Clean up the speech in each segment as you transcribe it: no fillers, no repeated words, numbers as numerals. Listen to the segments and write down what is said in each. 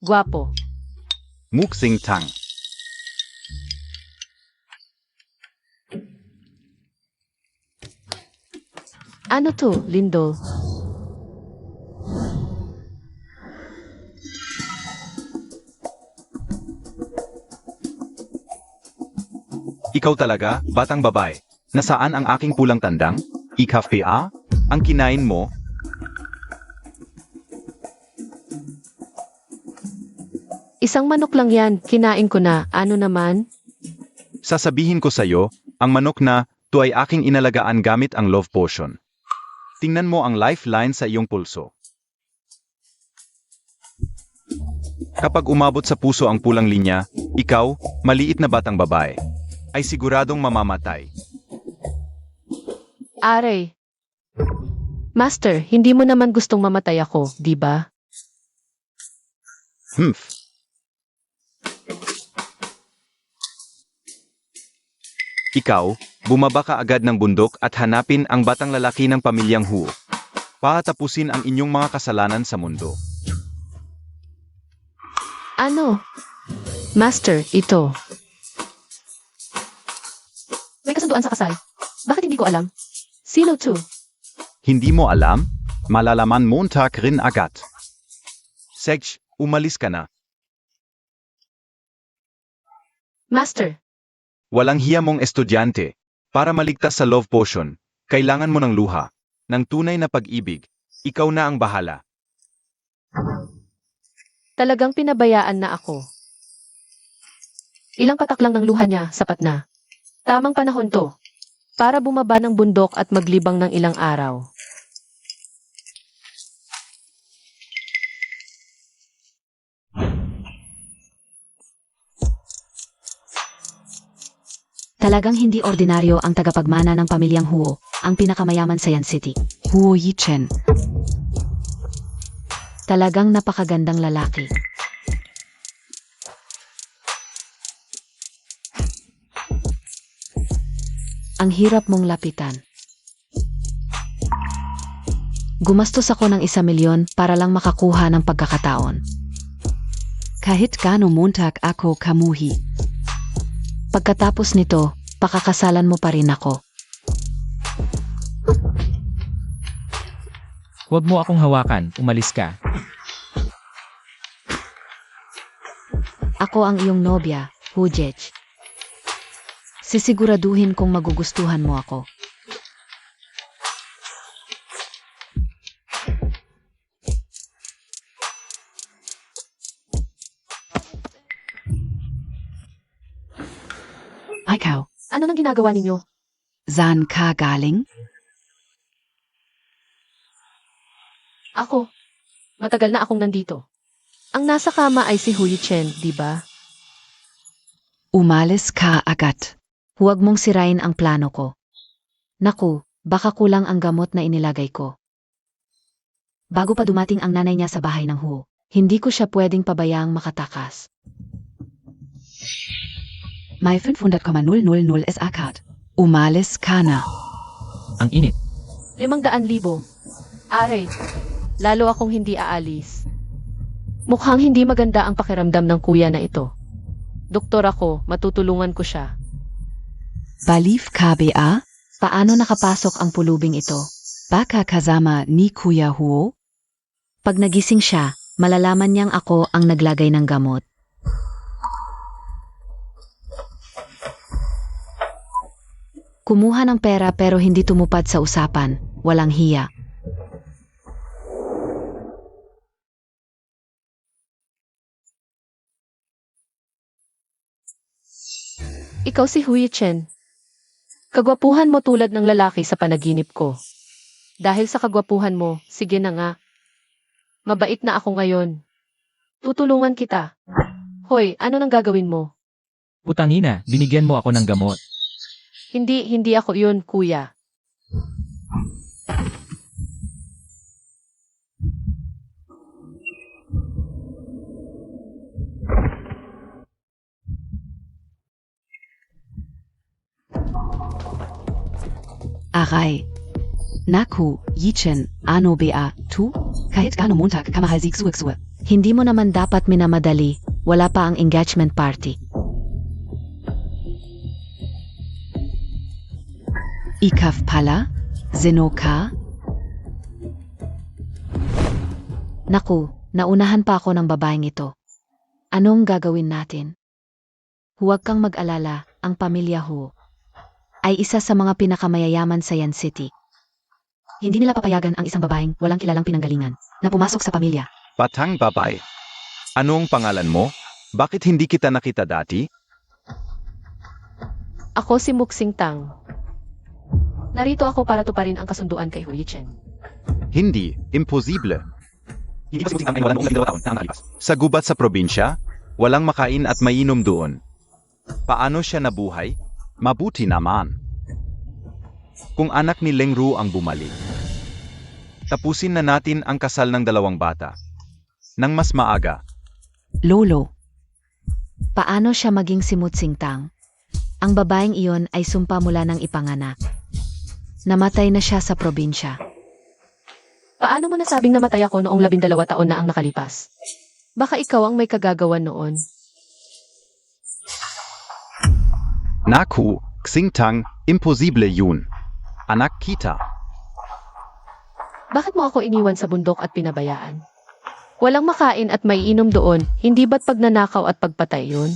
Gwapo. Muksing Tang. Ano to, Lindol? Ikaw talaga, batang babae. Nasaan ang aking pulang tandang? Ikafe a? Ang kinain mo? Isang manok lang yan, kinain ko na. Ano naman? Sasabihin ko sa'yo, ang manok na, to ay aking inalagaan gamit ang love potion. Tingnan mo ang lifeline sa iyong pulso. Kapag umabot sa puso ang pulang linya, ikaw, maliit na batang babae, ay siguradong mamamatay. Aray. Master, hindi mo naman gustong mamatay ako, di ba? Humph. Ikaw, bumaba ka agad ng bundok at hanapin ang batang lalaki ng pamilyang Huo. Patapusin ang inyong mga kasalanan sa mundo. Ano? Master, ito. May kasunduan sa kasal. Bakit hindi ko alam? Sino to? Hindi mo alam? Malalaman Montag rin agad. Sej, umalis ka na. Master, Walang hiya mong estudyante. Para maligtas sa love potion, kailangan mo ng luha. Ng tunay na pag-ibig. Ikaw na ang bahala. talagang pinabayaan na ako. Ilang patak lang ng luha niya, sapat na. Tamang panahon to. Para bumaba ng bundok at maglibang ng ilang araw. Talagang hindi ordinaryo ang tagapagmana ng pamilyang Huo, ang pinakamayaman sa Yan City. Huo Yichen. Talagang napakagandang lalaki. Ang hirap mong lapitan. Gumastos ako ng 1,000,000 para lang makakuha ng pagkakataon. Kahit gaano Montag ako kamuhi. Pagkatapos nito, pakakasalan mo pa rin ako. Huwag mo akong hawakan, umalis ka. Ako ang iyong nobya, Hujej. Sisiguraduhin kong magugustuhan mo ako. Ikaw, Ano nang ginagawa ninyo? saan ka galing? Ako. Matagal na akong nandito. Ang nasa kama ay si Hui Chen, di ba? Umalis ka agad. Huwag mong sirain ang plano ko. Naku, baka kulang ang gamot na inilagay ko. Bago pa dumating ang nanay niya sa bahay ng Huo, hindi ko siya pwedeng pabayaang makatakas. May 500,000 SA card. Umalis ka na. Ang init. 500,000. Aray, lalo akong hindi aalis. Mukhang hindi maganda ang pakiramdam ng kuya na ito. Doktor ako, matutulungan ko siya. Balif KBA? Paano nakapasok ang pulubing ito? Baka kasama ni Kuya Huo? Pag nagising siya, malalaman niyang ako ang naglagay ng gamot. Kumuha ng pera pero hindi tumupad sa usapan. Walang hiya. Ikaw si Hui Chen. Kagwapuhan mo tulad ng lalaki sa panaginip ko. Dahil sa kagwapuhan mo, sige na nga. Mabait na ako ngayon. Tutulungan kita. Hoy, ano nang gagawin mo? Putangina, binigyan mo ako ng gamot. Hindi ako yun, kuya. Aray. Naku, Yichen, ano ba, tu? Kahit gaano Montag ka mahal sig suwag-suwag. Hindi mo naman dapat minamadali, wala pa ang engagement party. Ikaf pala? Zeno ka? Naku, naunahan pa ako ng babaeng ito. Anong gagawin natin? Huwag kang mag-alala, ang pamilya Hu ay isa sa mga pinakamayayaman sa Yan City. Hindi nila papayagan ang isang babaeng walang kilalang pinanggalingan na pumasok sa pamilya. Batang babae. Anong pangalan mo? Bakit hindi kita nakita dati? Ako si Muxing Tang. Narito ako para tuparin ang kasunduan kay Hu Yichen. Hindi, imposible. Hindi ba si Muting Tang ay wala noong 12 taon na ang nakalipas? Sa gubat sa probinsya, walang makain at mainom doon. Paano siya nabuhay? Mabuti naman. Kung anak ni Leng Ru ang bumalik. Tapusin na natin ang kasal ng dalawang bata. Nang mas maaga. Lolo, paano siya maging si Mutsing Tang? Ang babaeng iyon ay sumpa mula ng ipanganak. Namatay na siya sa probinsya. Paano mo nasabing namatay ako noong 12 taon na ang nakalipas? Baka ikaw ang may kagagawan noon. Naku, Xingtang, imposible yun. Anak kita. Bakit mo ako iniwan sa bundok at pinabayaan? Walang makain at maiinom doon, hindi ba't pagnanakaw at pagpatay yun?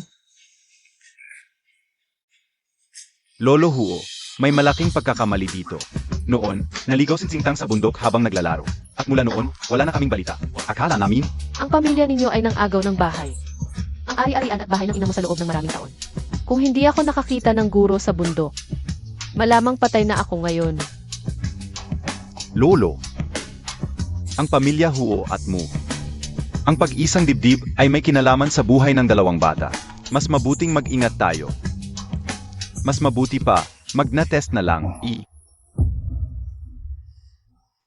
Lolo Huo, may malaking pagkakamali dito. Noon, naligaw si Xingtang sa bundok habang naglalaro. At mula noon, wala na kaming balita. Akala namin, Ang pamilya ninyo ay nang agaw ng bahay. Ang ari-arian at bahay ng ina mo sa loob ng maraming taon. Kung hindi ako nakakita ng guro sa bundok, malamang patay na ako ngayon. Lolo. Ang pamilya Huo at Mu. Ang pag-isang dibdib ay may kinalaman sa buhay ng dalawang bata. Mas mabuting mag-ingat tayo. Mas mabuti pa, magna-test na lang,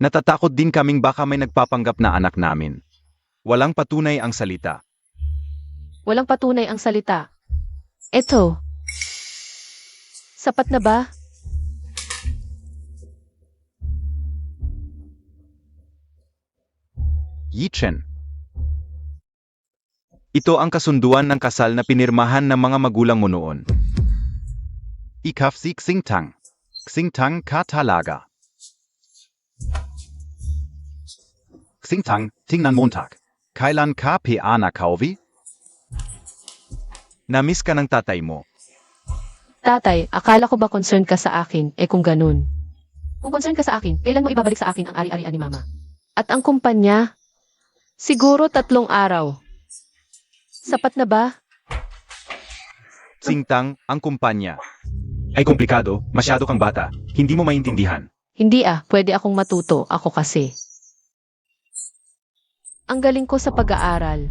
Natatakot din kaming baka may nagpapanggap na anak namin. Walang patunay ang salita. Walang patunay ang salita. Eto. Sapat na ba? Yichen. Ito ang kasunduan ng kasal na pinirmahan ng mga magulang mo noon. Ikaf si Xingtang. Xingtang ka talaga. Xingtang, tingnan Montag. Kailan ka piana kauwi? Namiss ka ng tatay mo. Tatay, akala ko ba concerned ka sa akin, kung ganun. Kung concerned ka sa akin, kailan mo ibabalik sa akin ang ari-arian ni Mama? At ang kumpanya? Siguro 3 araw. Sapat na ba? Xingtang, ang kumpanya. Ay komplikado, masyado kang bata. Hindi mo maintindihan. Hindi pwede akong matuto, ako kasi. Ang galing ko sa pag-aaral.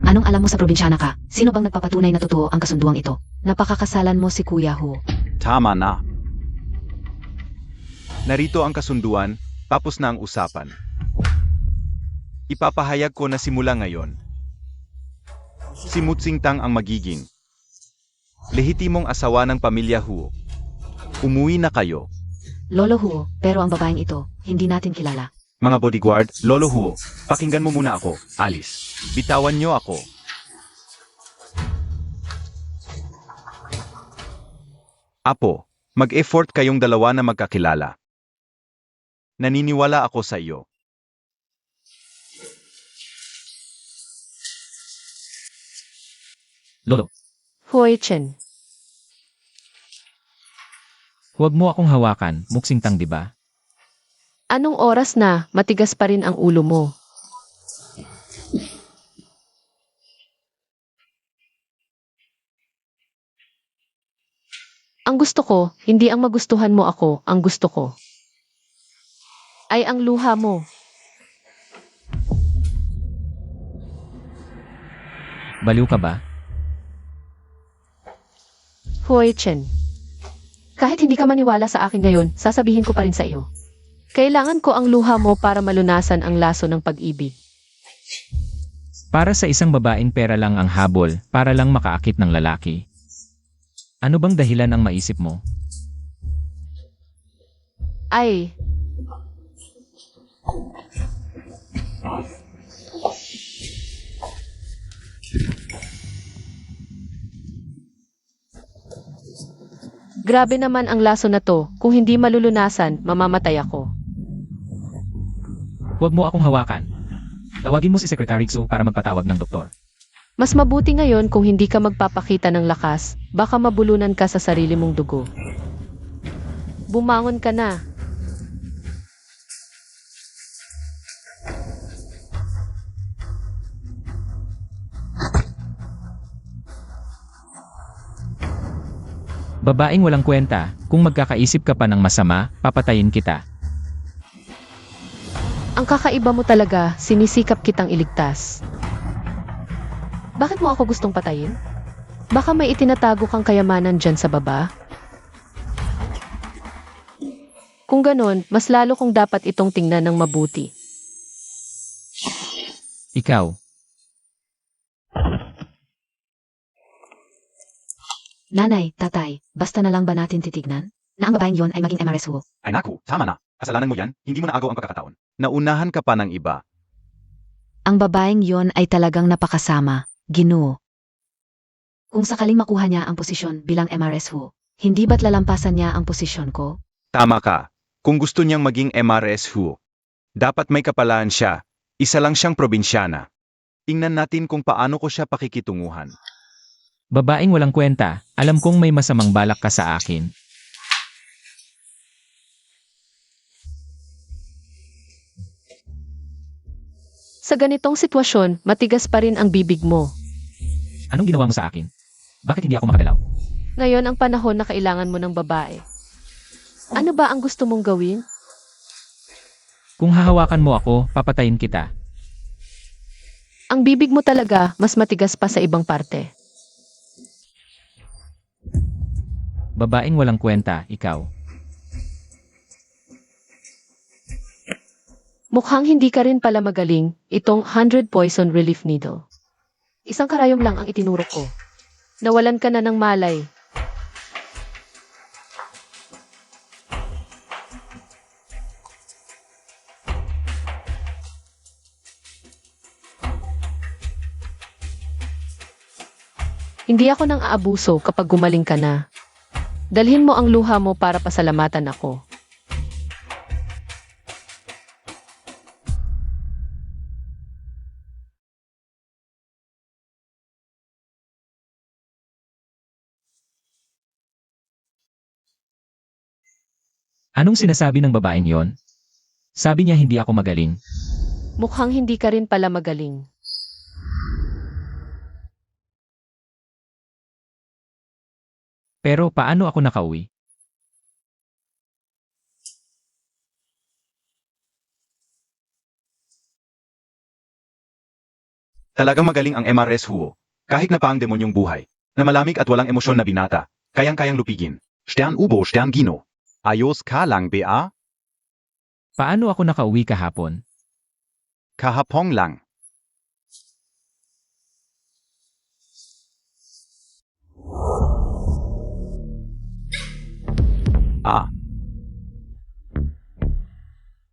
Anong alam mo sa probinsyana ka? Sino bang nagpapatunay na totoo ang kasunduang ito? Napakakasalan mo si Kuya Hu. Tama na. Narito ang kasunduan, tapos na ang usapan. Ipapahayag ko na simula ngayon. Si Mutsingtang ang magiging lehitimong asawa ng pamilya Hu. Umuwi na kayo. Lolo Hu, pero ang babaeng ito, hindi natin kilala. Mga bodyguard, Lolo Hu, pakinggan mo muna ako. Alice, bitawan niyo ako. Apo, mag-effort kayong dalawa na magkakilala. Naniniwala ako sa iyo. Lolo, Hui Chen. huwag mo akong hawakan, Muksing Tang, di ba? Anong oras na, matigas pa rin ang ulo mo? Ang gusto ko, hindi ang magustuhan mo ako, ang gusto ko ay ang luha mo. Baliw ka ba? Hui Chen. Kahit hindi ka maniwala sa akin ngayon, sasabihin ko pa rin sa iyo. Kailangan ko ang luha mo para malunasan ang laso ng pag-ibig. Para sa isang babaeng pera lang ang habol, para lang makaakit ng lalaki. Ano bang dahilan ang maisip mo? Ay. Grabe naman ang laso na to, kung hindi malulunasan, mamamatay ako. Huwag mo akong hawakan. Tawagin mo si Secretary Xu para magpatawag ng doktor. Mas mabuti ngayon kung hindi ka magpapakita ng lakas, baka mabulunan ka sa sarili mong dugo. Bumangon ka na. Babaeng walang kwenta, kung magkakaisip ka pa ng masama, papatayin kita. Ang kakaiba mo talaga, sinisikap kitang iligtas. Bakit mo ako gustong patayin? Baka may itinatago kang kayamanan dyan sa baba? Kung ganon, mas lalo kong dapat itong tingnan ng mabuti. Ikaw, Nanay, tatay, basta na lang ba natin titignan? Na ang babaeng yon ay maging MRS Hu. Ay naku, tama na. Kasalanan mo yan, hindi mo na agaw ang pagkakataon. Naunahan ka pa ng iba. Ang babaeng yon ay talagang napakasama, Ginoo. Kung sakaling makuha niya ang posisyon bilang MRS Hu, hindi ba't lalampasan niya ang posisyon ko? Tama ka. Kung gusto niyang maging MRS Hu, dapat may kapalaan siya. Isa lang siyang probinsyana. Tingnan natin kung paano ko siya pakikitunguhan. babaeng walang kwenta, alam kong may masamang balak ka sa akin. Sa ganitong sitwasyon, matigas pa rin ang bibig mo. Anong ginawa mo sa akin? Bakit hindi ako makagalaw? Ngayon ang panahon na kailangan mo ng babae. Ano ba ang gusto mong gawin? Kung hahawakan mo ako, papatayin kita. Ang bibig mo talaga mas matigas pa sa ibang parte. Babaeng walang kwenta, ikaw. Mukhang hindi ka rin pala magaling, itong 100 poison relief needle. Isang karayom lang ang itinuro ko. Nawalan ka na ng malay. Hindi ako nang aabuso kapag gumaling ka na. Dalhin mo ang luha mo para pasalamatan ako. Anong sinasabi ng babaeng yon? Sabi niya hindi ako magaling. Mukhang hindi ka rin pala magaling. Pero paano ako nakauwi? Talagang magaling ang MRS Huo. Kahit na pa ang demonyong buhay, na malamig at walang emosyon na binata, kayang-kayang lupigin. Stern Ubo, Stern Gino. Ayos ka lang, Bea? Paano ako nakauwi kahapon? Kahapong lang. Ah,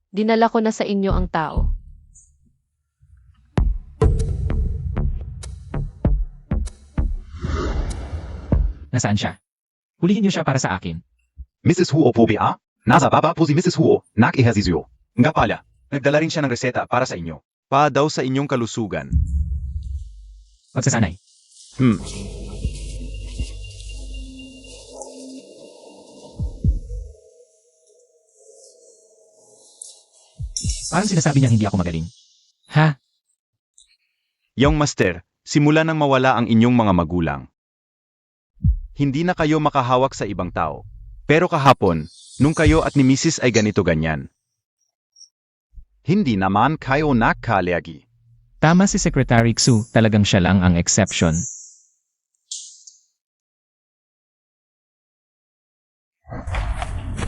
Dinala ko na sa inyo ang tao. Nasaan siya? Hulihin niyo siya para sa akin. Mrs. Huo po Bea? Nasa baba po si Mrs. Huo, nag-ehersisyo. Nga pala, nagdala rin siya ng reseta para sa inyo. Pa daw sa inyong kalusugan. Magsasanay. Parang sinasabi niya hindi ako magaling. Ha? Yung master, simula nang mawala ang inyong mga magulang. Hindi na kayo makahawak sa ibang tao. Pero kahapon, nung kayo at ni Mrs. ay ganito ganyan. Hindi naman kayo nakalergi. Tama si Secretary Xu, talagang siya lang ang exception.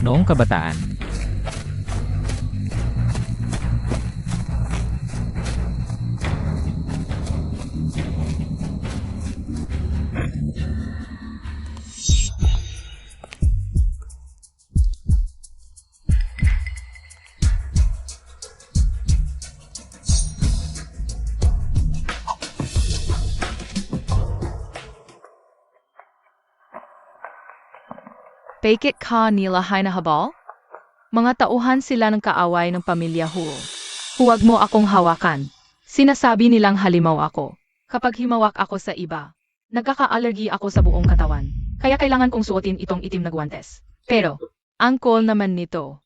Noong kabataan, Bakit ka nila hinahabol? Mga tauhan sila ng kaaway ng pamilya Hu. Huwag mo akong hawakan. Sinasabi nilang halimaw ako. Kapag himawak ako sa iba, nagkaka-allergy ako sa buong katawan. Kaya kailangan kong suotin itong itim na guwantes. Pero, ang cool naman nito.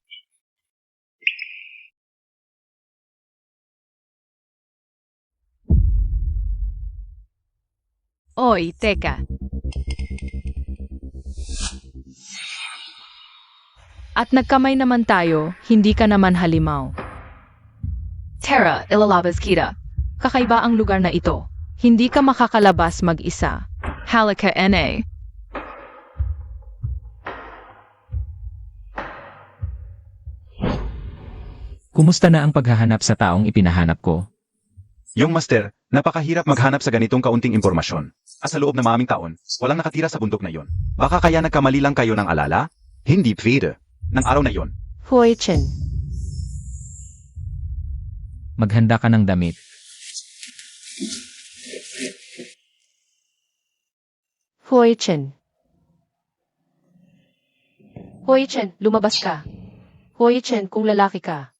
Oy, teka. At nagkamay naman tayo, hindi ka naman halimaw. Tara, ilalabas kita. Kakaiba ang lugar na ito. Hindi ka makakalabas mag-isa. Halika, N.A. Kumusta na ang paghahanap sa taong ipinahanap ko? Yung master, napakahirap maghanap sa ganitong kaunting impormasyon. At sa loob ng maming taon, walang nakatira sa bundok na yon. Baka kaya nagkamali lang kayo ng alala? Hindi pwede. Ng araw na yon. Hui Chen. Maghanda ka ng damit. Hui Chen. Hui Chen, lumabas ka. Hui Chen, kung lalaki ka.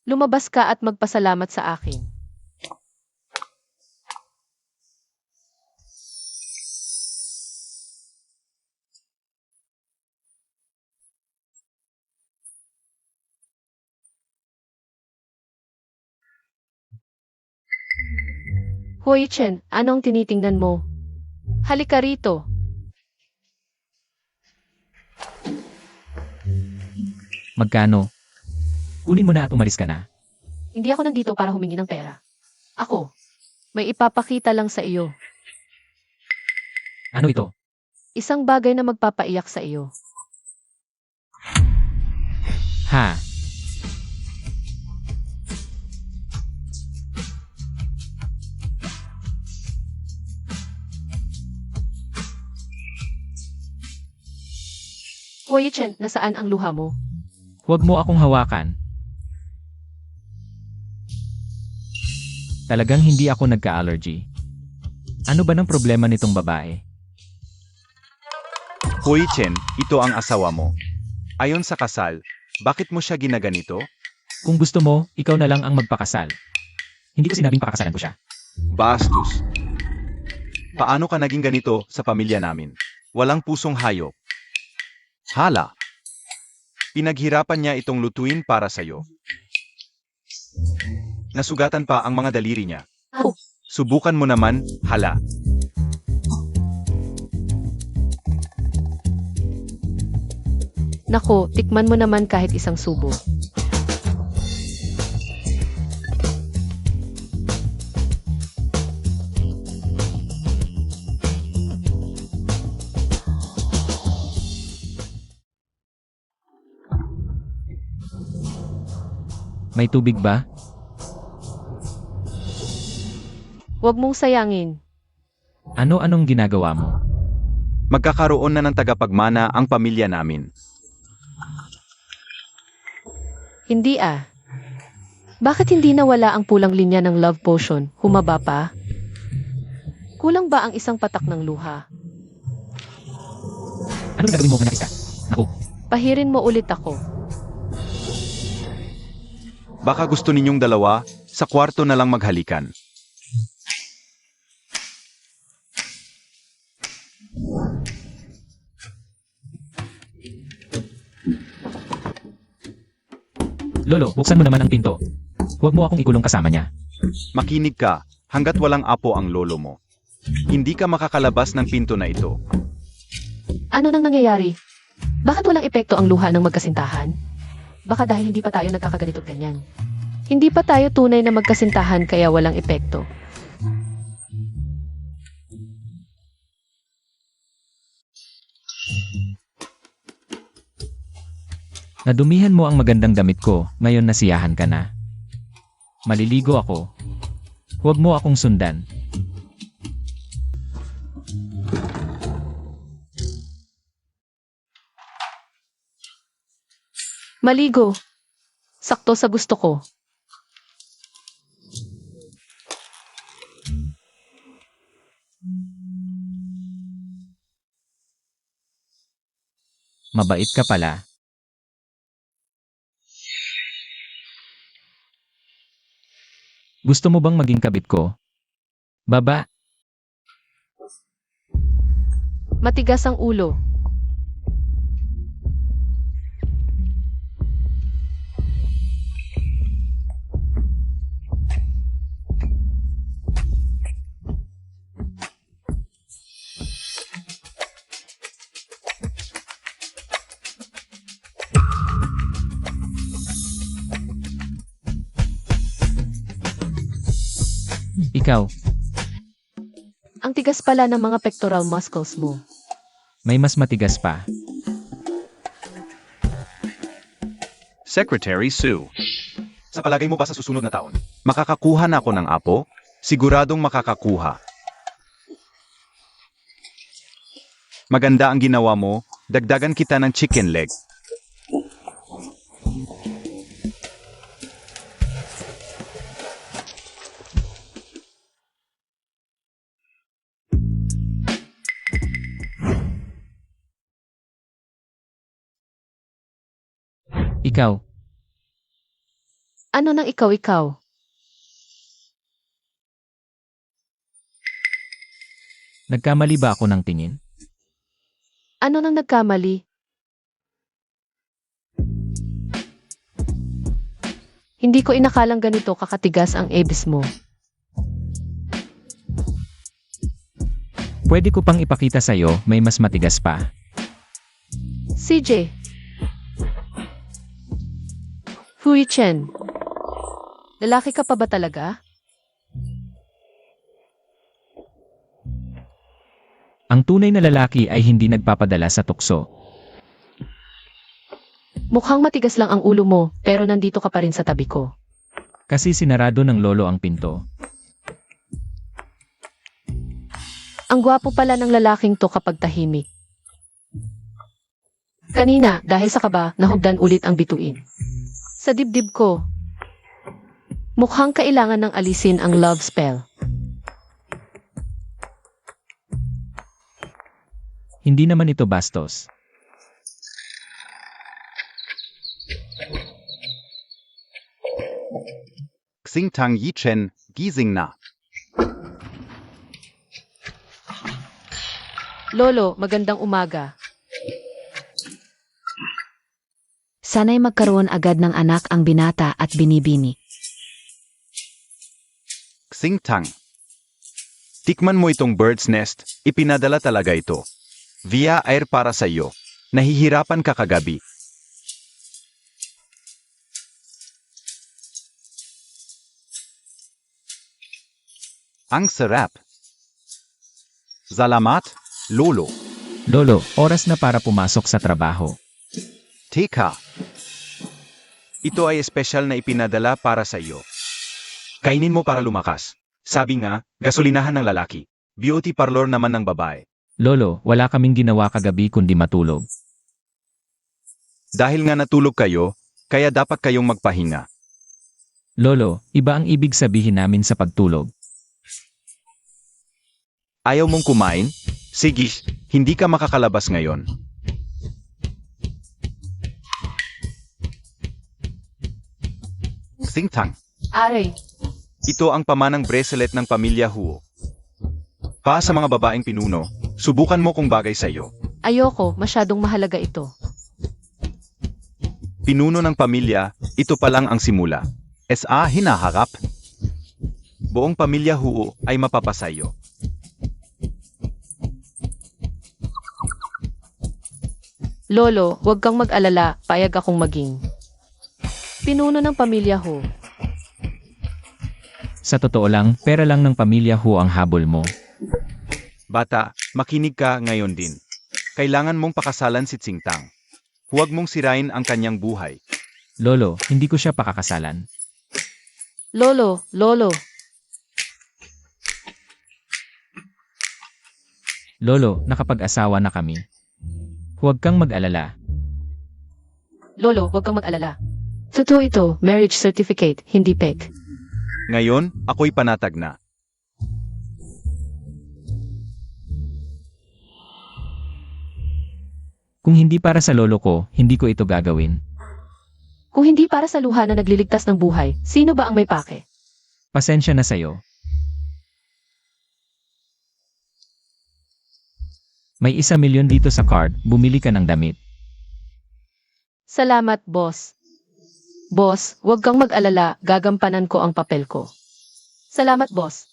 Lumabas ka at magpasalamat sa akin. Hui Chen, anong tinitingnan mo? Halika rito. Magkano? Kunin mo na at umalis ka na. Hindi ako nandito para humingi ng pera. Ako, may ipapakita lang sa iyo. Ano ito? Isang bagay na magpapaiyak sa iyo. Ha? Hui Chen, nasaan ang luha mo? Huwag mo akong hawakan. Talagang hindi ako nagka-allergy. Ano ba ng problema nitong babae? Hui Chen, ito ang asawa mo. Ayon sa kasal, bakit mo siya ginaganito? Kung gusto mo, ikaw na lang ang magpakasal. Hindi ko sinabing pakakasalan ko siya. Bastos. Paano ka naging ganito sa pamilya namin? Walang pusong hayop. Hala. Pinaghirapan niya itong lutuin para sa'yo. Nasugatan pa ang mga daliri niya. Oh. Subukan mo naman, hala. Nako, tikman mo naman kahit isang subo. May tubig ba? Huwag mong sayangin. Ano-anong ginagawa mo? Magkakaroon na ng tagapagmana ang pamilya namin. Hindi ah. Bakit hindi nawala ang pulang linya ng love potion? Humaba pa? Kulang ba ang isang patak ng luha? Anong gagawin mo, anak isa? Naku, Pahirin mo ulit ako. Baka gusto ninyong dalawa, sa kwarto na lang maghalikan. Lolo, buksan mo naman ang pinto. Huwag mo akong ikulong kasama niya. Makinig ka, hanggat walang apo ang lolo mo. Hindi ka makakalabas ng pinto na ito. Ano nang nangyayari? Bakit walang epekto ang luha ng magkasintahan? Baka dahil hindi pa tayo nagkakaganito ganyan. Hindi pa tayo tunay na magkasintahan kaya walang epekto. Nadumihan mo ang magandang damit ko, ngayon nasiyahan ka na. Maliligo ako. Huwag mo akong sundan. Maligo. Sakto sa gusto ko. Mabait ka pala. Gusto mo bang maging kabit ko? Baba, Matigas ang ulo. ikaw, Ang tigas pala ng mga pectoral muscles mo. may mas matigas pa. Secretary Sue. Sa palagay mo ba sa susunod na taon, makakakuha na ako ng apo? Siguradong makakakuha. Maganda ang ginawa mo, dagdagan kita ng chicken leg. Ikaw, Ano nang ikaw-ikaw? nagkamali ba ako ng tingin? Ano nang nagkamali? Hindi ko inakalang ganito kakatigas ang ebis mo. Pwede ko pang ipakita sa'yo, may mas matigas pa. CJ. Hui Chen. Lalaki ka pa ba talaga? Ang tunay na lalaki ay hindi nagpapadala sa tukso. Mukhang matigas lang ang ulo mo, pero nandito ka pa rin sa tabi ko. Kasi sinarado ng lolo ang pinto. Ang gwapo pala ng lalaking to kapag tahimik. Kanina, dahil sa kaba, nahugdan ulit ang bituin. Sa dibdib ko, mukhang kailangan ng alisin ang love spell. Hindi naman ito bastos. Xingtang Yichen, gising na. Lolo, magandang umaga. Sana'y magkaroon agad ng anak ang binata at binibini. Xingtang. Tikman mo itong bird's nest, ipinadala talaga ito. Via air para sa iyo. Nahihirapan ka kagabi. Ang sarap. Salamat, Lolo. Lolo, oras na para pumasok sa trabaho. Teka. Ito ay espesyal na ipinadala para sa iyo. Kainin mo para lumakas. Sabi nga, gasolinahan ng lalaki. Beauty parlor naman ng babae. Lolo, wala kaming ginawa kagabi kundi matulog. Dahil nga natulog kayo, kaya dapat kayong magpahinga. Lolo, iba ang ibig sabihin namin sa pagtulog. Ayaw mong kumain? Sige, hindi ka makakalabas ngayon. Xingtang. Aray, Ito ang pamanang bracelet ng pamilya Huo. Pa sa mga babaeng pinuno, subukan mo kung bagay sa iyo. ayoko, masyadong mahalaga ito. Pinuno ng pamilya, ito pa lang ang simula. SA hinaharap. Buong pamilya Huo ay mapapasayo. Lolo, huwag kang mag-alala, payag akong maging. Pinuno ng pamilya ho. Sa totoo lang, pera lang ng pamilya Hu ang habol mo. Bata, makinig ka ngayon din. Kailangan mong pakasalan si Xingtang. Huwag mong sirain ang kanyang buhay. Lolo, hindi ko siya pakakasalan. Lolo, lolo. Lolo, nakapag-asawa na kami. Huwag kang mag-alala. Lolo, huwag kang mag-alala. Totoo ito, marriage certificate, hindi pek. Ngayon, ako'y panatag na. Kung hindi para sa lolo ko, hindi ko ito gagawin. Kung hindi para sa luha na nagliligtas ng buhay, sino ba ang may pake? Pasensya na sa'yo. May 1,000,000 dito sa card, bumili ka ng damit. Salamat, boss. Boss, huwag kang mag-alala, gagampanan ko ang papel ko. Salamat, boss.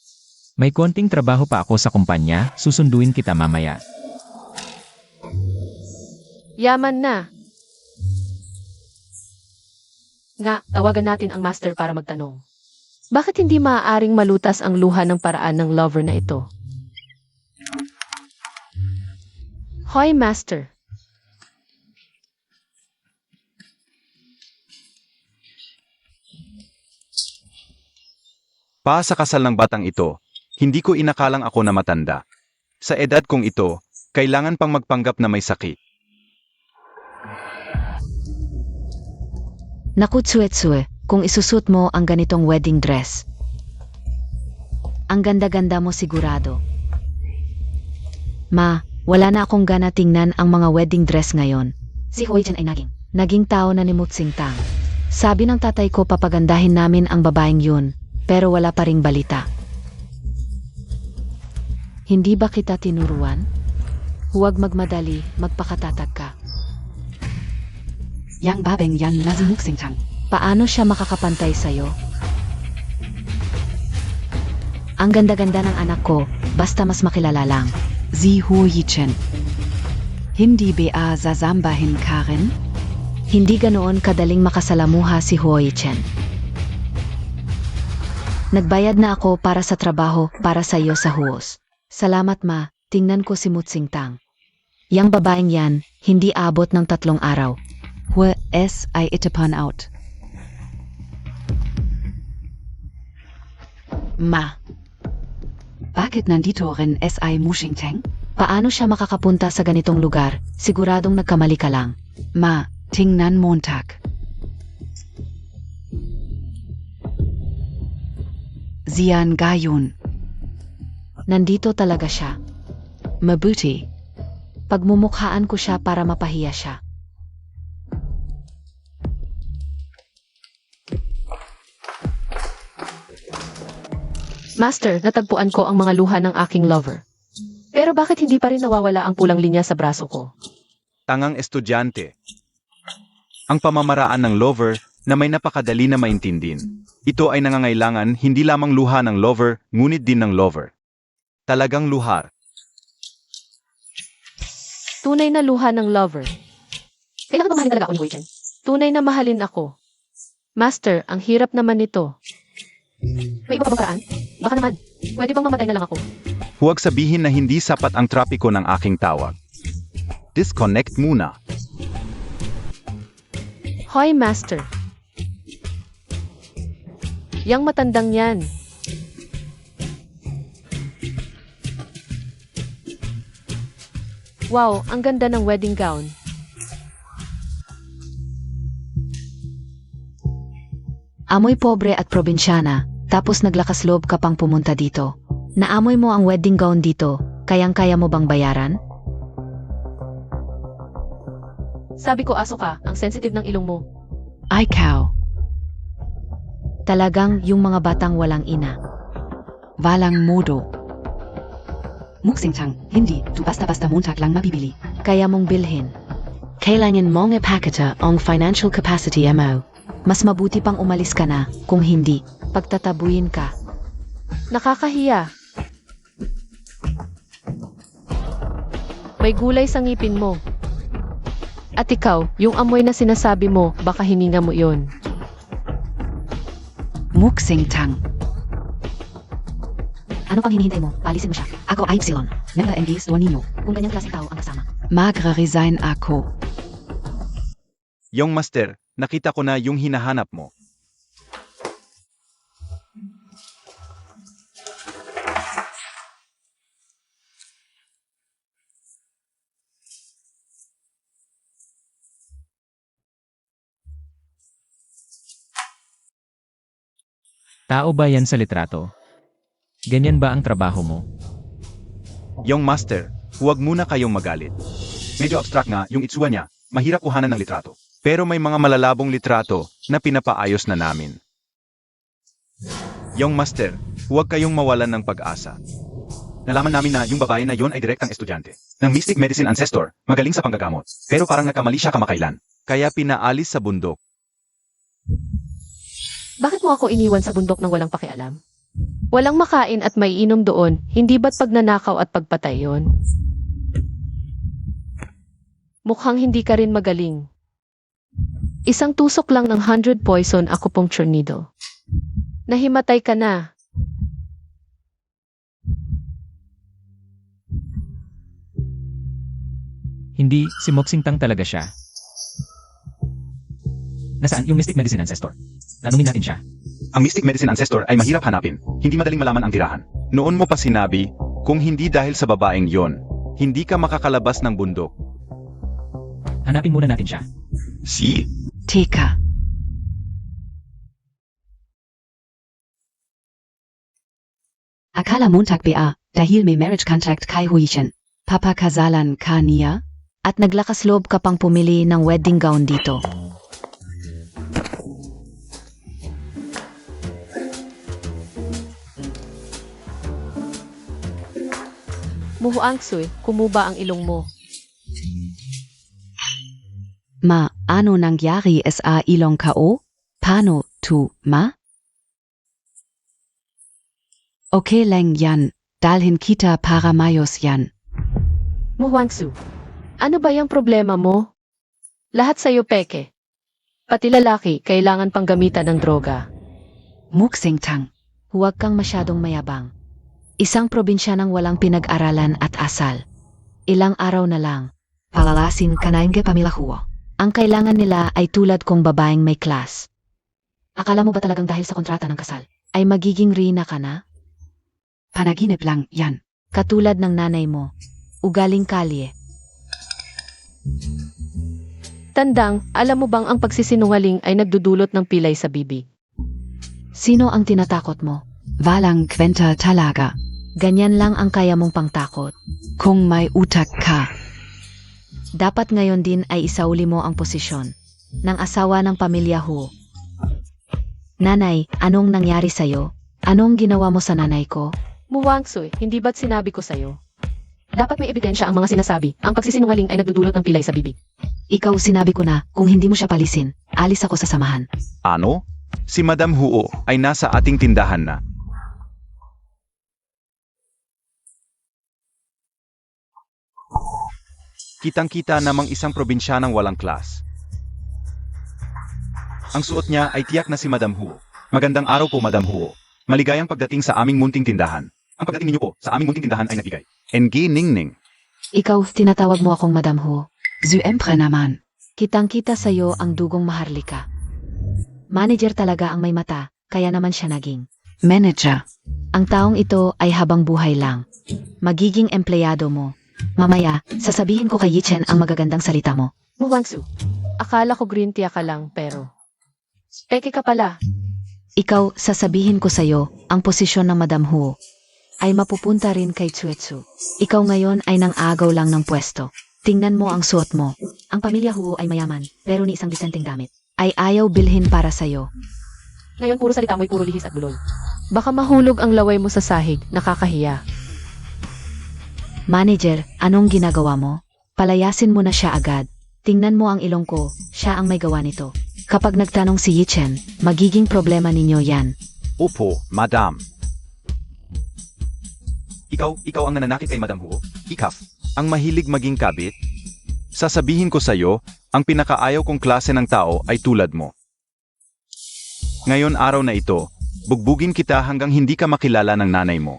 May konting trabaho pa ako sa kumpanya, susunduin kita mamaya. Yaman na. Nga, tawagan natin ang master para magtanong. Bakit hindi maaaring malutas ang luha ng paraan ng lover na ito? Hoy, master. Pa sa kasal ng batang ito, hindi ko inakalang ako na matanda. Sa edad kong ito, kailangan pang magpanggap na may sakit. Naku, Tsue-tsue, kung isusut mo ang ganitong wedding dress. Ang ganda-ganda mo sigurado. Ma, wala na akong gana tingnan ang mga wedding dress ngayon. Si Hoi-chan ay naging tao na ni Mutsing Tang. Sabi ng tatay ko papagandahin namin ang babaeng yun, pero wala pa ring balita. Hindi ba kita tinuruan? Huwag magmadali, magpakatatag ka. Yang babeng yan na si Muksing Tang. Paano siya makakapantay sa'yo? Ang ganda-ganda ng anak ko, basta mas makilala lang. Si Huo-yi-chen. Hindi ba sasambahin Karen? Hindi ganoon kadaling makasalamuha si Hoi-chen. Nagbayad na ako para sa trabaho para sa iyo sa huos. Salamat ma, tingnan ko si Mutsing Tang. Yang babaeng yan, hindi abot ng 3 araw. Hua es ay itapan out. Ma. Bakit nandito rin es ay Mushing Tang? Paano siya makakapunta sa ganitong lugar? Siguradong nagkamali ka lang. Ma, tingnan Montag. Zian gayon. Nandito talaga siya. Mabuti. Pagmumukhaan ko siya para mapahiya siya. Master, natagpuan ko ang mga luha ng aking lover. Pero bakit hindi pa rin nawawala ang pulang linya sa braso ko? Tangang estudyante. Ang pamamaraan ng lover na may napakadali na maintindihan. Ito ay nangangailangan hindi lamang luha ng lover, ngunit din ng lover. Talagang luhar. Tunay na luha ng lover. Kailangan ba mahalin talaga ako ni Wei-chan? Tunay na mahalin ako. Master, ang hirap naman nito. May iba pa bang paraan? Baka naman, pwede bang mamatay na lang ako? Huwag sabihin na hindi sapat ang trapiko ng aking tawag. Disconnect muna. Hoy, Master. Yang matandang yan. Wow, ang ganda ng wedding gown. Amoy pobre at probinsyana, tapos naglakas loob ka pang pumunta dito. Naamoy mo ang wedding gown dito, kayang-kaya mo bang bayaran? Sabi ko aso ka, ang sensitive ng ilong mo. Ay cow. Talagang yung mga batang walang ina. Walang modo. Muksing Tang, hindi. Tu basta-basta Montag lang mabibili. Kaya mong bilhin. Kailangan mong ipakita ang financial capacity mo. Mas mabuti pang umalis ka na, kung hindi, pagtatabuin ka. Nakakahiya. May gulay sa ngipin mo. At ikaw, yung amoy na sinasabi mo, baka hininga mo yon. Muksing Tang. Ano pang hinihintay mo? Alisin mo siya. Ako ay Epsilon. Member MDs o ninyo. Kung ganyang klaseng tao ang kasama. Magre-resign ako. Yung master, nakita ko na yung hinahanap mo. Tao ba yan sa litrato? Ganyan ba ang trabaho mo? Yung master, huwag muna kayong magalit. Medyo abstract nga yung itsura niya, mahirap kuhanan ng litrato. Pero may mga malalabong litrato na pinapaayos na namin. Yung master, huwag kayong mawalan ng pag-asa. Nalaman namin na yung babae na yon ay direktang estudyante ng Mystic Medicine Ancestor, magaling sa panggagamot. Pero parang nagkamali siya kamakailan. Kaya pinaalis sa bundok. Bakit mo ako iniwan sa bundok ng walang pakialam? Walang makain at may inom doon, hindi ba't pagnanakaw at pagpatay yon? Mukhang hindi ka rin magaling. Isang tusok lang ng 100 poison acupuncture needle. Nahimatay ka na. Hindi, si Moxingtang talaga siya. Nasaan yung Mystic Medicine Ancestor? Tanungin natin siya. Ang Mystic Medicine Ancestor ay mahirap hanapin. Hindi madaling malaman ang tirahan. Noon mo pa sinabi, kung hindi dahil sa babaeng yon, hindi ka makakalabas ng bundok. Hanapin muna natin siya. Si? Teka. Akala Montag ba, dahil may marriage contract kay Huishan. Papakasalan ka niya? At naglakas loob ka pang pumili ng wedding gown dito. Muhuangsoy, kumuba ang ilong mo. Ma, ano nangyari sa ilong kao? Paano to, ma? Okay lang yan. Dalhin kita para mayos yan. Muhuangsu, ano ba yung problema mo? Lahat sa'yo peke. Pati lalaki, kailangan pang gamitan ng droga. Muksingtang. Huwag kang masyadong mayabang. Isang probinsya ng walang pinag-aralan at asal. Ilang araw na lang. Palalasin ka na yung pamilahuwa. Ang kailangan nila ay tulad kong babaeng may class. Akala mo ba talagang dahil sa kontrata ng kasal? Ay magiging rina ka na? Panaginip lang yan. Katulad ng nanay mo. Ugaling kalye. Tandang, alam mo bang ang pagsisinungaling ay nagdudulot ng pilay sa bibig? Sino ang tinatakot mo? Walang kwenta talaga. Ganyan lang ang kaya mong pangtakot. Kung may utak ka. Dapat ngayon din ay isauli mo ang posisyon ng asawa ng pamilya Hu. Nanay, anong nangyari sa'yo? Anong ginawa mo sa nanay ko? Muhuangsoy, hindi ba't sinabi ko sa'yo? Dapat may ebidensya ang mga sinasabi. Ang pagsisinungaling ay nagdudulot ng pilay sa bibig. Ikaw sinabi ko na, kung hindi mo siya palisin, alis ako sa samahan. Ano? Si Madam Huo ay nasa ating tindahan na. Kitang-kita namang isang probinsyanang walang klas. Ang suot niya ay tiyak na si Madam Huo. Magandang araw po, Madam Huo. Maligayang pagdating sa aming munting tindahan. Ang pagdating ninyo po sa aming munting tindahan ay nagbigay. Engi Ningning. Ikaw, tinatawag mo akong Madam Hu. Zuempre naman. Kitang-kita sa'yo ang dugong maharlika. Manager talaga ang may mata, kaya naman siya naging. Manager. Ang taong ito ay habang buhay lang. Magiging empleyado mo. Mamaya, sasabihin ko kay Yichen ang magagandang salita mo. Muhuangsu, akala ko green tea ka lang pero... Peke ka pala. Ikaw, sasabihin ko sa'yo, ang posisyon ng Madam Hu ay mapupunta rin kay Tsuetsu. Ikaw ngayon ay nang agaw lang ng pwesto. Tingnan mo ang suot mo. Ang pamilya Hu ay mayaman, pero ni isang disenteng damit ay ayaw bilhin para sa'yo. Ngayon puro salita mo'y puro lihis at bulol. Baka mahulog ang laway mo sa sahig, nakakahiya. Manager, anong ginagawa mo? Palayasin mo na siya agad. Tingnan mo ang ilong ko, siya ang may gawa nito. Kapag nagtanong si Yichen, magiging problema ninyo yan. Opo, Madam. Ikaw ang nananakit kay Madam Huo? Ikaf, ang mahilig maging kabit? Sasabihin ko sa'yo, ang pinakaayaw kong klase ng tao ay tulad mo. Ngayon araw na ito, bugbugin kita hanggang hindi ka makilala ng nanay mo.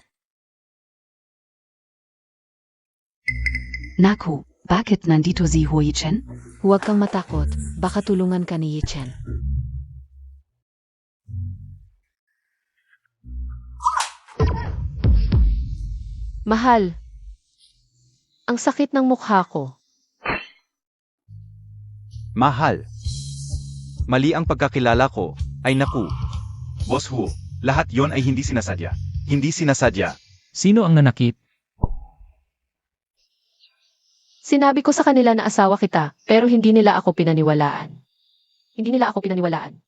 Naku, bakit nandito si Huichen? Huwag kang matakot, baka tulungan ka ni Yichen. Mahal, ang sakit ng mukha ko. Mahal. Mali ang pagkakilala ko, ay naku. Boss Huo, lahat yon ay hindi sinasadya. Hindi sinasadya. Sino ang nanakit? Sinabi ko sa kanila na asawa kita, pero hindi nila ako pinaniwalaan. Hindi nila ako pinaniwalaan.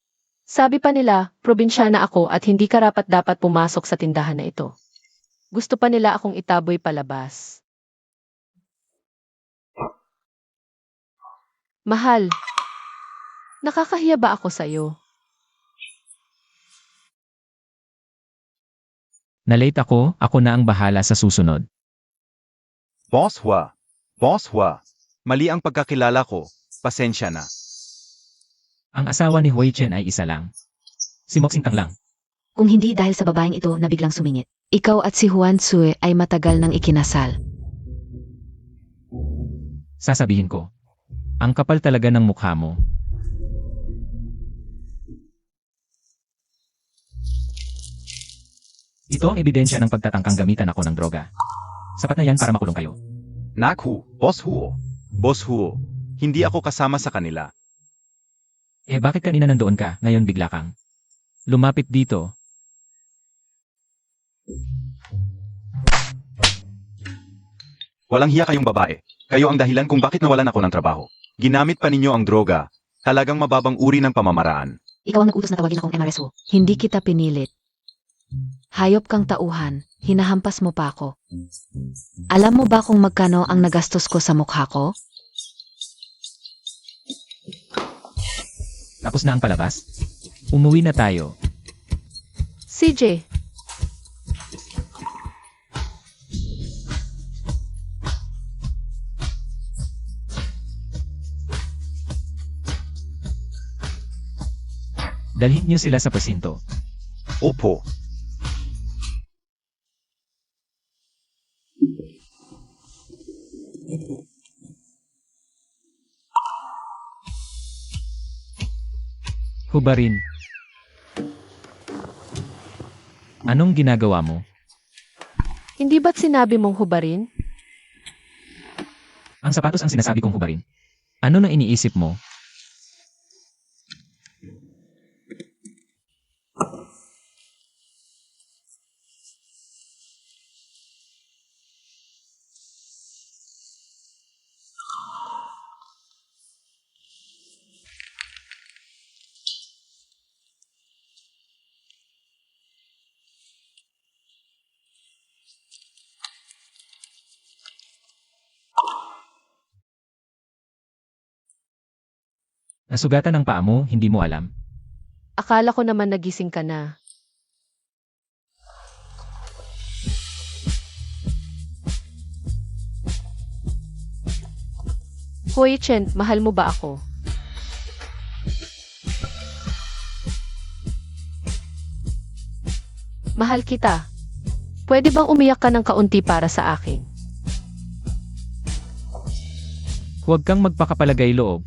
Sabi pa nila, probinsyana ako at hindi karapat-dapat pumasok sa tindahan na ito. Gusto pa nila akong itaboy palabas. Mahal, nakakahiya ba ako sa'yo? Na-late ako na ang bahala sa susunod. Boss Hua. Boss Hua. Mali ang pagkakilala ko. Pasensya na. Ang asawa ni Hui Chen ay isa lang. Si Moxing Tang lang. Kung hindi dahil sa babaeng ito na biglang sumingit. Ikaw at si Juan Sue ay matagal nang ikinasal. Sasabihin ko. Ang kapal talaga ng mukha mo. Ito ang ebidensya ng pagtatangkang gamitan ako ng droga. Sapat na yan para makulong kayo. Nakhu, Boss Huo. Boss Huo. Hindi ako kasama sa kanila. Eh bakit kanina nandoon ka, ngayon bigla kang lumapit dito? Walang hiya kayong babae. Kayo ang dahilan kung bakit nawalan ako ng trabaho. Ginamit pa ninyo ang droga. Talagang mababang uri ng pamamaraan. Ikaw ang nag-utos na tawagin akong MRSO. Hindi kita pinilit. Hayop kang tauhan, hinahampas mo pa ako. Alam mo ba kung magkano ang nagastos ko sa mukha ko? Tapos na ang palabas? Umuwi na tayo. CJ, Dalhin niyo sila sa presinto. Opo. Hubarin. Anong ginagawa mo? hindi ba't sinabi mong hubarin? Ang sapatos ang sinasabi kong hubarin. Ano na iniisip mo? Nasugatan ang paa mo, hindi mo alam. Akala ko naman nagising ka na. Hui Chen, mahal mo ba ako? Mahal kita. Pwede bang umiyak ka ng kaunti para sa akin? Huwag kang magpakapalagay loob.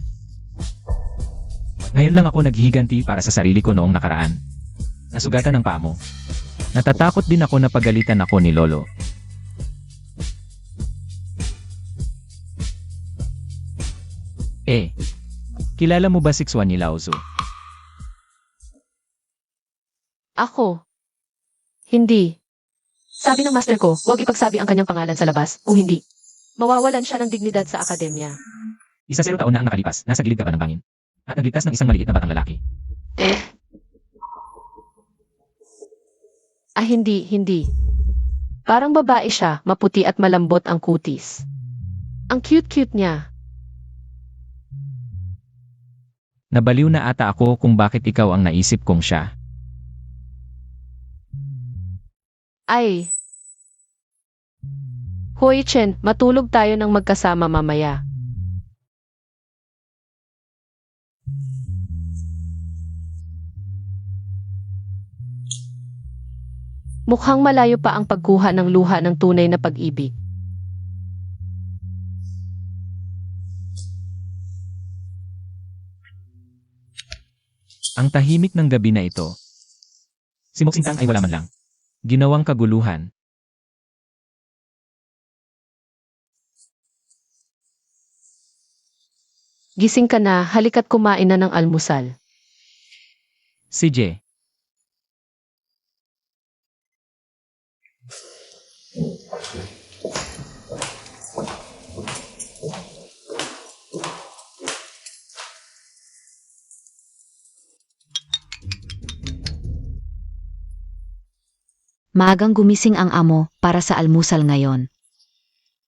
Ngayon lang ako naghihiganti para sa sarili ko noong nakaraan. Nasugatan ang paa mo. Natatakot din ako na pagalitan ako ni Lolo. Kilala mo ba 6'1" ni Lao Tzu? Ako? Hindi. Sabi ng master ko, huwag ipagsabi ang kanyang pangalan sa labas, kung hindi. Mawawalan siya ng dignidad sa akademya. 10 taon na ang nakalipas, nasa gilid ka pa ng bangin. At nagligtas ng isang maliit na batang lalaki. Hindi. Parang babae siya, maputi at malambot ang kutis. Ang cute-cute niya. Nabaliw na ata ako kung bakit ikaw ang naisip kong siya. Ay. Hui Chen, matulog tayo ng magkasama mamaya. Mukhang malayo pa ang pagkuha ng luha ng tunay na pag-ibig. Ang tahimik ng gabi na ito. Si Moxing Tang ay wala man lang. Ginawang kaguluhan. Gising ka na, halika't kumain na ng almusal. CJ. Maagang gumising ang amo para sa almusal ngayon.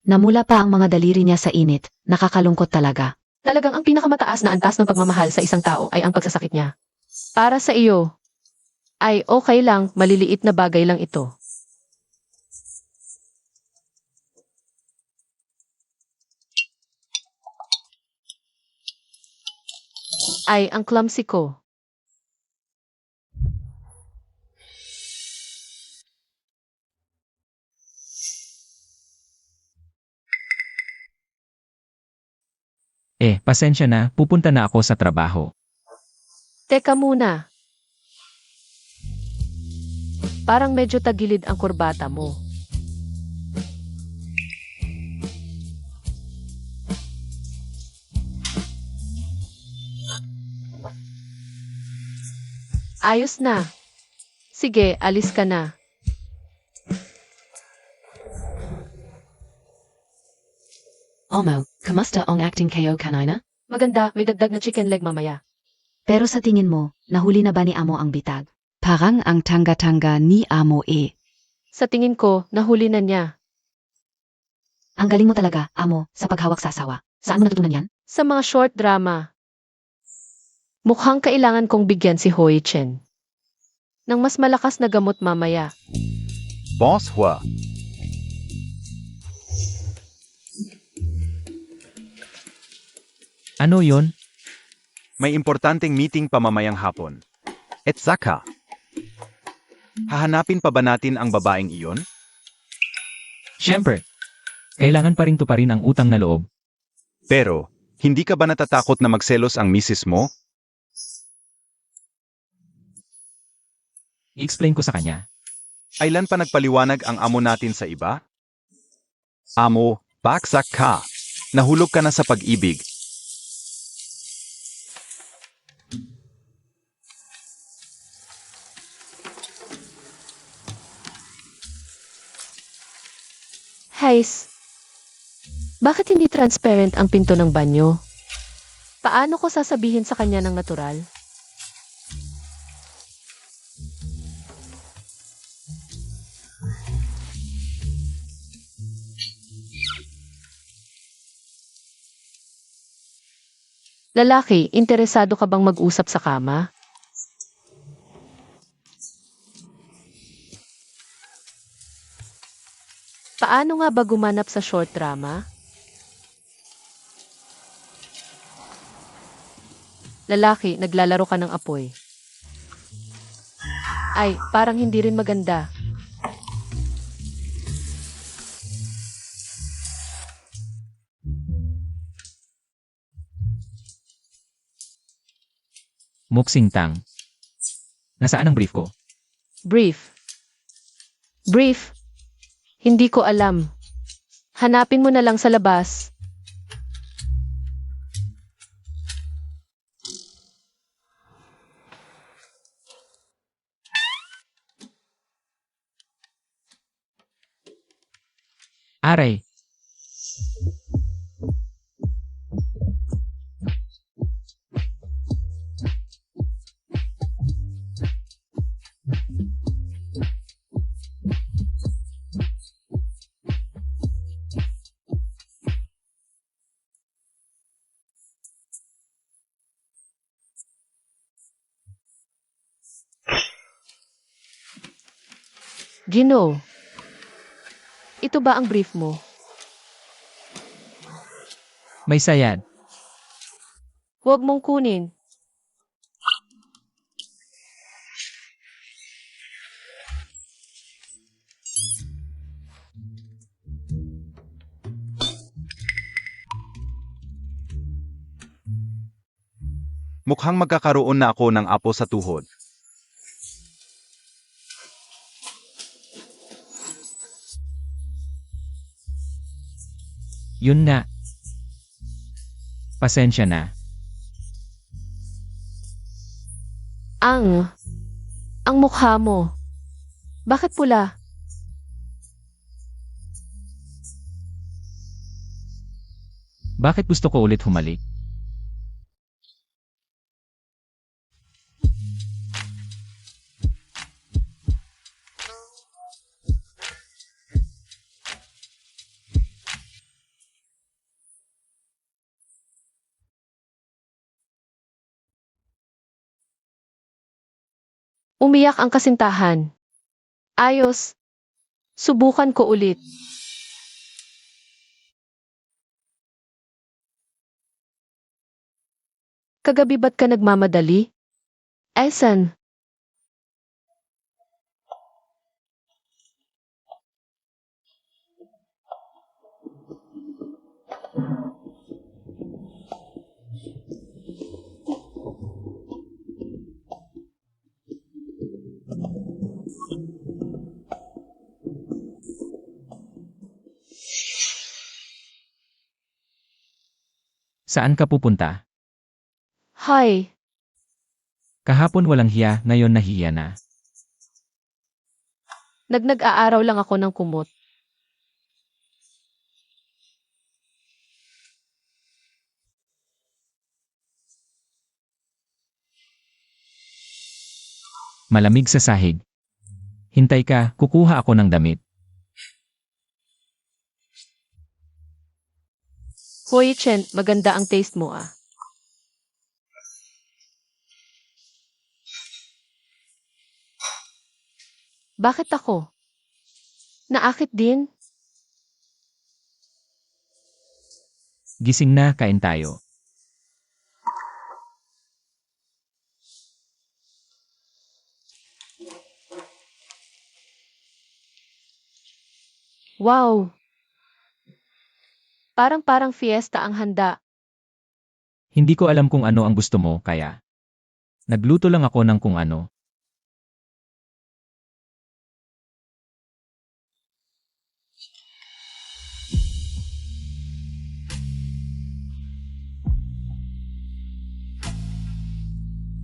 Namula pa ang mga daliri niya sa init, nakakalungkot talaga. Talagang ang pinakamataas na antas ng pagmamahal sa isang tao ay ang pagsasakit niya. Para sa iyo, ay okay lang, maliliit na bagay lang ito. Ay, ang clumsy ko. Pasensya na, pupunta na ako sa trabaho. Teka muna. Parang medyo tagilid ang kurbata mo. Ayos na. Sige, alis ka na. Omo, kamusta ang acting kayo kanina? Maganda, may dagdag na chicken leg mamaya. Pero sa tingin mo, nahuli na ba ni amo ang bitag? Parang ang tanga-tanga ni amo eh. Sa tingin ko, nahuli na niya. Ang galing mo talaga, amo, sa paghawak sa asawa. Saan mo natutunan yan? Sa mga short drama, mukhang kailangan kong bigyan si Hoi Chen ng mas malakas na gamot mamaya. Boss Hua, Ano yon? may importanteng meeting pamamayang hapon. Et Zaka. Hahanapin pa ba natin ang babaeng iyon? Siyempre. Kailangan pa rin tuparin ang utang na loob. Pero, hindi ka ba natatakot na magselos ang misis mo? I-explain ko sa kanya. Ailan pa nagpaliwanag ang amo natin sa iba? Amo, baksak ka. Nahulog ka na sa pag-ibig. Hays, bakit hindi transparent ang pinto ng banyo? Paano ko sasabihin sa kanya ng natural? Lalaki, interesado ka bang mag-usap sa kama? Paano nga ba gumanap sa short drama? Lalaki, naglalaro ka ng apoy. Ay, parang hindi rin maganda. Muksing tang. Nasaan ang brief ko? Brief. Brief. Hindi ko alam. Hanapin mo na lang sa labas. Aray. Gino. Ito ba ang brief mo? May sayad. Huwag mong kunin. Mukhang magkakaroon na ako ng apo sa tuhod. Yun na. Pasensya na. Ang mukha mo. Bakit pula? Bakit gusto ko ulit humalik? Umiyak ang kasintahan. Ayos. Subukan ko ulit. Kagabi ba't ka nagmamadali? Esan? Saan ka pupunta? Hi. Kahapon walang hiya, ngayon nahiya na. Nag-aaraw lang ako ng kumot. Malamig sa sahig. Hintay ka, kukuha ako ng damit. Hoy Chen, maganda ang taste mo ah. Bakit ako? Naakit din? Gising na, kain tayo. Wow! Parang fiesta ang handa. Hindi ko alam kung ano ang gusto mo, kaya nagluto lang ako ng kung ano.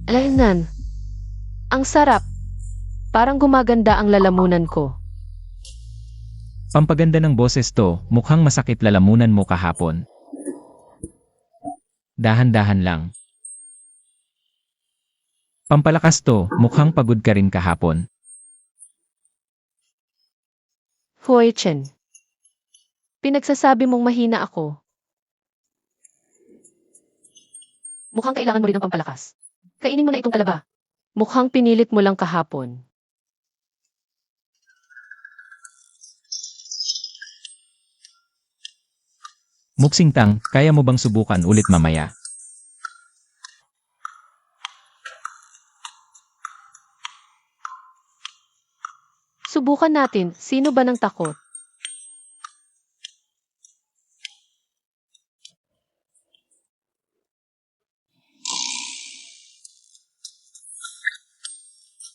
Alainan. Ang sarap. Parang gumaganda ang lalamunan ko. Pampaganda ng boses to, mukhang masakit lalamunan mo kahapon. Dahan-dahan lang. Pampalakas to, mukhang pagod ka rin kahapon. Hoy Chen. Pinagsasabi mong mahina ako. Mukhang kailangan mo rin ng pampalakas. Kainin mo na itong talaba. Mukhang pinilit mo lang kahapon. Muksingtang, kaya mo bang subukan ulit mamaya? Subukan natin, sino ba nang takot?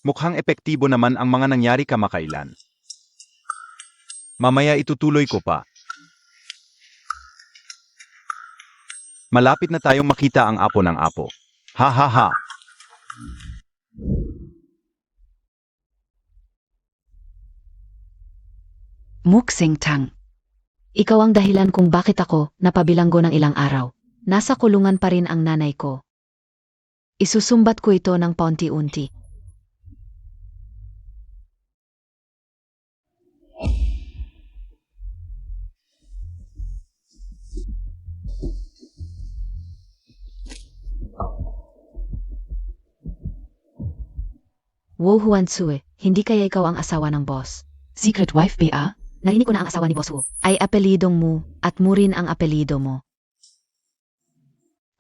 Mukhang epektibo naman ang mga nangyari kamakailan. Mamaya itutuloy ko pa. Malapit na tayong makita ang apo ng apo. Ha ha ha. Muksingtang. Ikaw ang dahilan kung bakit ako napabilanggo ng ilang araw. Nasa kulungan pa rin ang nanay ko. Isusumbat ko ito ng paunti-unti. Wu Huansue, hindi kaya ikaw ang asawa ng boss? Secret wife BA? Narinig ko na ang asawa ni Boss Wu ay apelidong Mu at Mu rin ang apelido mo.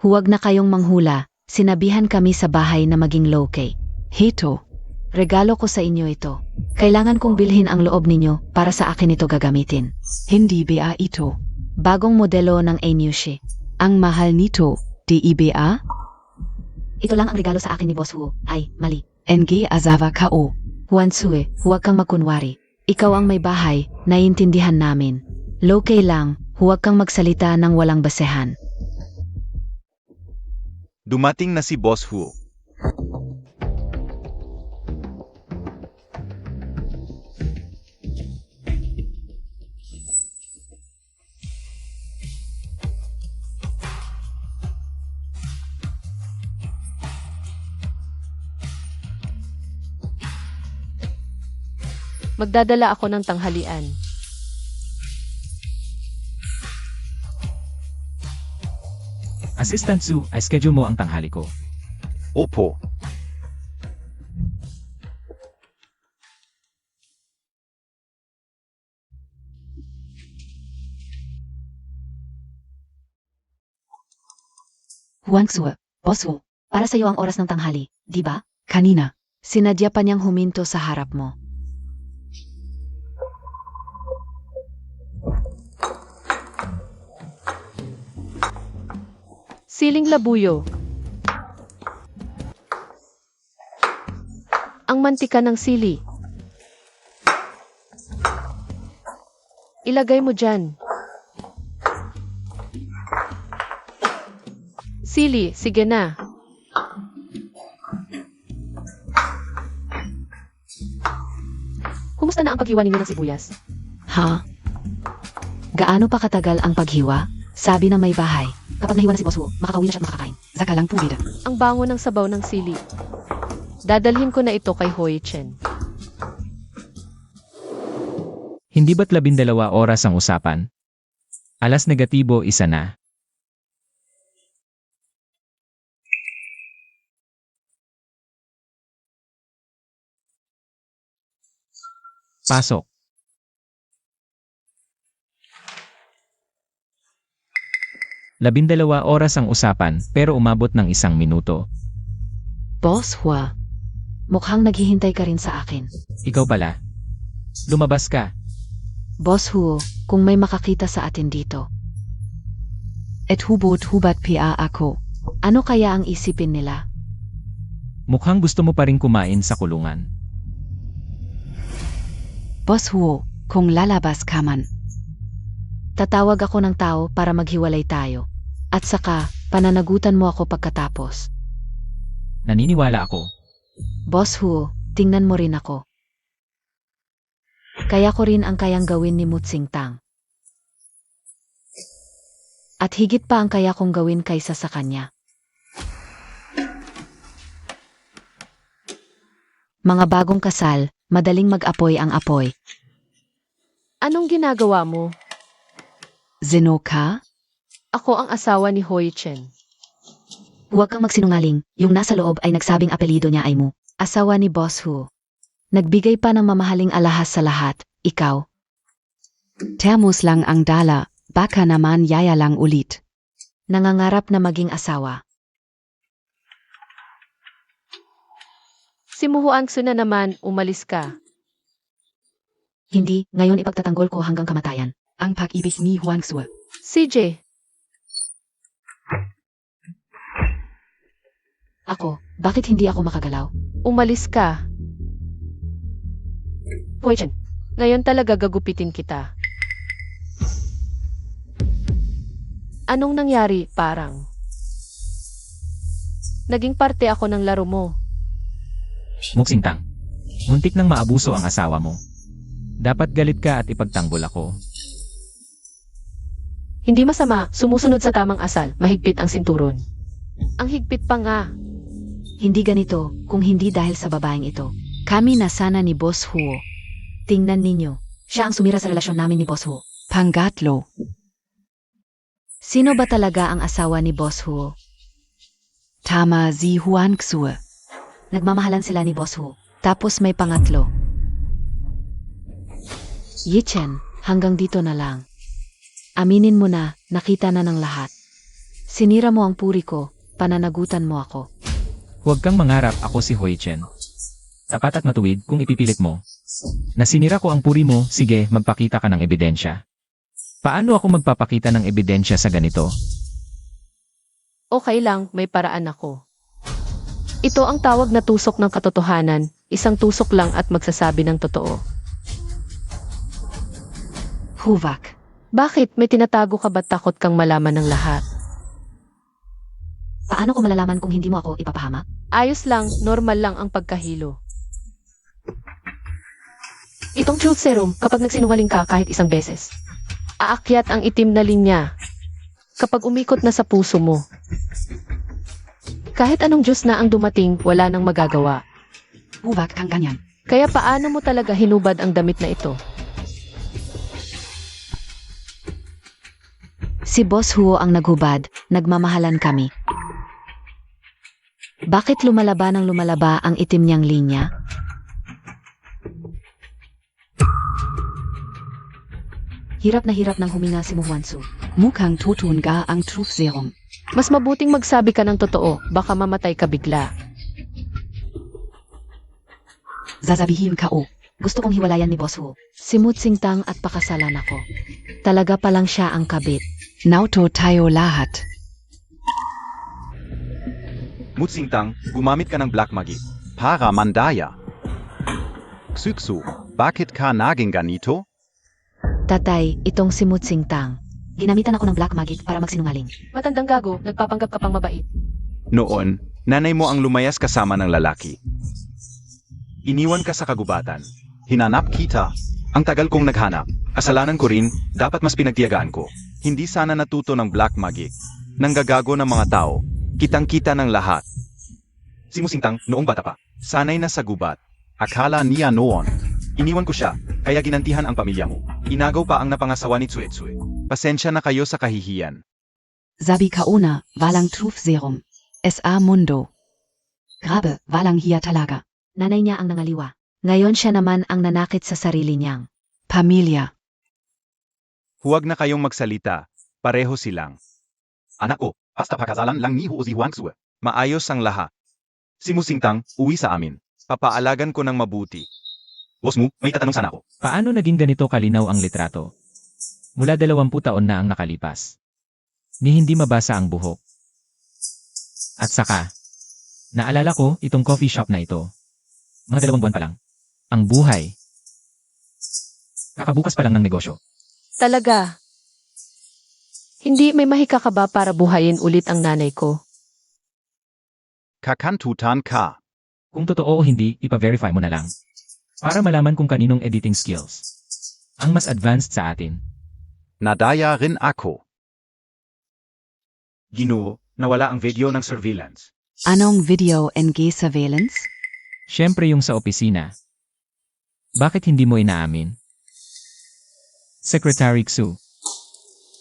Huwag na kayong manghula, sinabihan kami sa bahay na maging low-key. Heto. Regalo ko sa inyo ito. Kailangan kong bilhin ang loob ninyo para sa akin ito gagamitin. Hindi BA ito. Bagong modelo ng Anyushi. Ang mahal nito. DIBA? Ito lang ang regalo sa akin ni Boss Wu. Ay, mali. NG Azawa Kao. Huansue, huwag kang magkunwari. Ikaw ang may bahay, naiintindihan namin. Low-key lang, huwag kang magsalita ng walang basehan. Dumating na si Boss Hu. Magdadala ako ng tanghalian. Assistant Su, ay schedule mo ang tanghali ko. Opo. Huangzue, Boss Hu. Para sa'yo ang oras ng tanghali, di ba? Kanina. Sinadya pa niyang huminto sa harap mo. Siling labuyo. Ang mantika ng sili. Ilagay mo dyan. Sili, sige na. Kumusta na ang paghiwa ninyo ng sibuyas? Ha? Gaano pa katagal ang paghiwa? Sabi na may bahay. Kapag nahiwa na si Boss Hu, makakauwi na siya at makakakain. Saka lang po bida. Ang bango ng sabaw ng sili. Dadalhin ko na ito kay Hui Chen. Hindi ba't 12 oras ang usapan? Alas negatibo 1 na. Pasok. Labindalawa oras ang usapan pero umabot ng 1 minuto. Boss Hua, mukhang naghihintay ka rin sa akin. Ikaw pala. Lumabas ka. Boss Huo, kung may makakita sa atin dito, Et hubot hubat pa ako. ano kaya ang isipin nila? Mukhang gusto mo pa rin kumain sa kulungan. Boss Hu, kung lalabas ka man. Tatawag ako ng tao para maghiwalay tayo. At saka, pananagutan mo ako pagkatapos. Naniniwala ako. Boss Huo, tingnan mo rin ako. Kaya ko rin ang kayang gawin ni Mutsing Tang. At higit pa ang kaya kong gawin kaysa sa kanya. Mga bagong kasal, madaling mag-apoy ang apoy. Anong ginagawa mo? Zeno ka? Ako ang asawa ni Hui Chen. Huwag kang magsinungaling, yung nasa loob ay nagsabing apelido niya ay Mu. Asawa ni Boss Hu. Nagbigay pa ng mamahaling alahas sa lahat, ikaw. Termos lang ang dala, baka naman yaya lang ulit. Nangangarap na maging asawa. Si Muhuangsu na naman, umalis ka. Hindi, ngayon ipagtatanggol ko hanggang kamatayan. Ang pag-ibig ni Huangzue. CJ, Ako, bakit hindi ako makagalaw? umalis ka. Hui Chen, ngayon talaga gagupitin kita. Anong nangyari, parang? Naging parte ako ng laro mo. Muksingtang. Muntik nang maabuso ang asawa mo. Dapat galit ka at ipagtanggol ako. Hindi masama, sumusunod sa tamang asal, mahigpit ang sinturon. Ang higpit pa nga. Hindi ganito, kung hindi dahil sa babaeng ito. Kami na sana ni Boss Huo. Tingnan ninyo, siya ang sumira sa relasyon namin ni Boss Huo. Pangatlo. Sino ba talaga ang asawa ni Boss Huo? Tama si Huangzue. Nagmamahalan sila ni Boss Huo. Tapos may pangatlo. Yichen, hanggang dito na lang. Aminin mo na, nakita na ng lahat. Sinira mo ang puri ko, pananagutan mo ako. Huwag kang mangarap ako si Hui Chen. Tapat at matuwid kung ipipilit mo. Nasinira ko ang puri mo, sige, magpakita ka ng ebidensya. Paano ako magpapakita ng ebidensya sa ganito? Okay lang, may paraan ako. Ito ang tawag na tusok ng katotohanan, isang tusok lang at magsasabi ng totoo. Huvak. Bakit? May tinatago ka ba't takot kang malaman ng lahat? Paano ko malalaman kung hindi mo ako ipapahamak? Ayos lang, normal lang ang pagkahilo. Itong truth serum, kapag nagsinungaling ka kahit isang beses, aakyat ang itim na linya. Kapag umikot na sa puso mo, kahit anong Diyos na ang dumating, wala nang magagawa. Huvak kang ganyan. Kaya paano mo talaga hinubad ang damit na ito? Si Boss Huo ang naghubad, nagmamahalan kami. Bakit lumalaba ng lumalaba ang itim niyang linya? Hirap na hirap ng huminga si Muhuansu. Mukhang tutun ga ang truth serum. Mas mabuting magsabi ka ng totoo, baka mamatay ka bigla. Sasabihin ko. Gusto kong hiwalayan ni Boss Hu. Simutsingtang at pakasalan ako. Talaga palang siya ang kabit. Nauto tayo lahat. Mutsingtang, gumamit ka ng black magic. Para mandaya. Xuksu, bakit ka naging ganito? Tatay, itong simutsingtang. Ginamitan ako ng black magic para magsinungaling. Matandang gago, nagpapanggap ka pang mabait. Noon, nanay mo ang lumayas kasama ng lalaki. Iniwan ka sa kagubatan. Hinanap kita. Ang tagal kong naghanap. Kasalanan ko rin, dapat mas pinagtiyagaan ko. Hindi sana natuto ng black magic. Nanggagago ng mga tao. Kitang-kita ng lahat. Si Musingtang, noong bata pa, sanay na sa gubat. Akala niya noon. Iniwan ko siya, kaya ginantihan ang pamilya mo. Inagaw pa ang napangasawa ni Tsuetsue. Pasensya na kayo sa kahihiyan. Sabi kauna, walang truth serum. S.A. Mundo. Grabe, walang hiya talaga. Nanay niya ang nangaliwa. Ngayon siya naman ang nanakit sa sarili niyang. Pamilya. Huwag na kayong magsalita. Pareho silang. Anak ko, basta pakasalan lang ni Huo si Huangsue. Maayos ang lahat. Si Musingtang, uwi sa amin. Papaalagan ko ng mabuti. Boss mo, may tatanong sana ako. Paano naging ganito kalinaw ang litrato? Mula 20 taon na ang nakalipas. Ni hindi mabasa ang buhok. At saka, naalala ko itong coffee shop na ito. Mga 2 buwan pa lang. Ang buhay. Kakabukas pa lang ng negosyo. Talaga. Hindi may mahika ka ba para buhayin ulit ang nanay ko? Kakantutan ka. Kung totoo o hindi, ipa-verify mo na lang. Para malaman kung kaninong editing skills ang mas advanced sa atin. Nadaya rin ako. Ginoo, nawala ang video ng surveillance. Anong video NG surveillance? Siyempre yung sa opisina. Bakit hindi mo inaamin? Secretary Xu.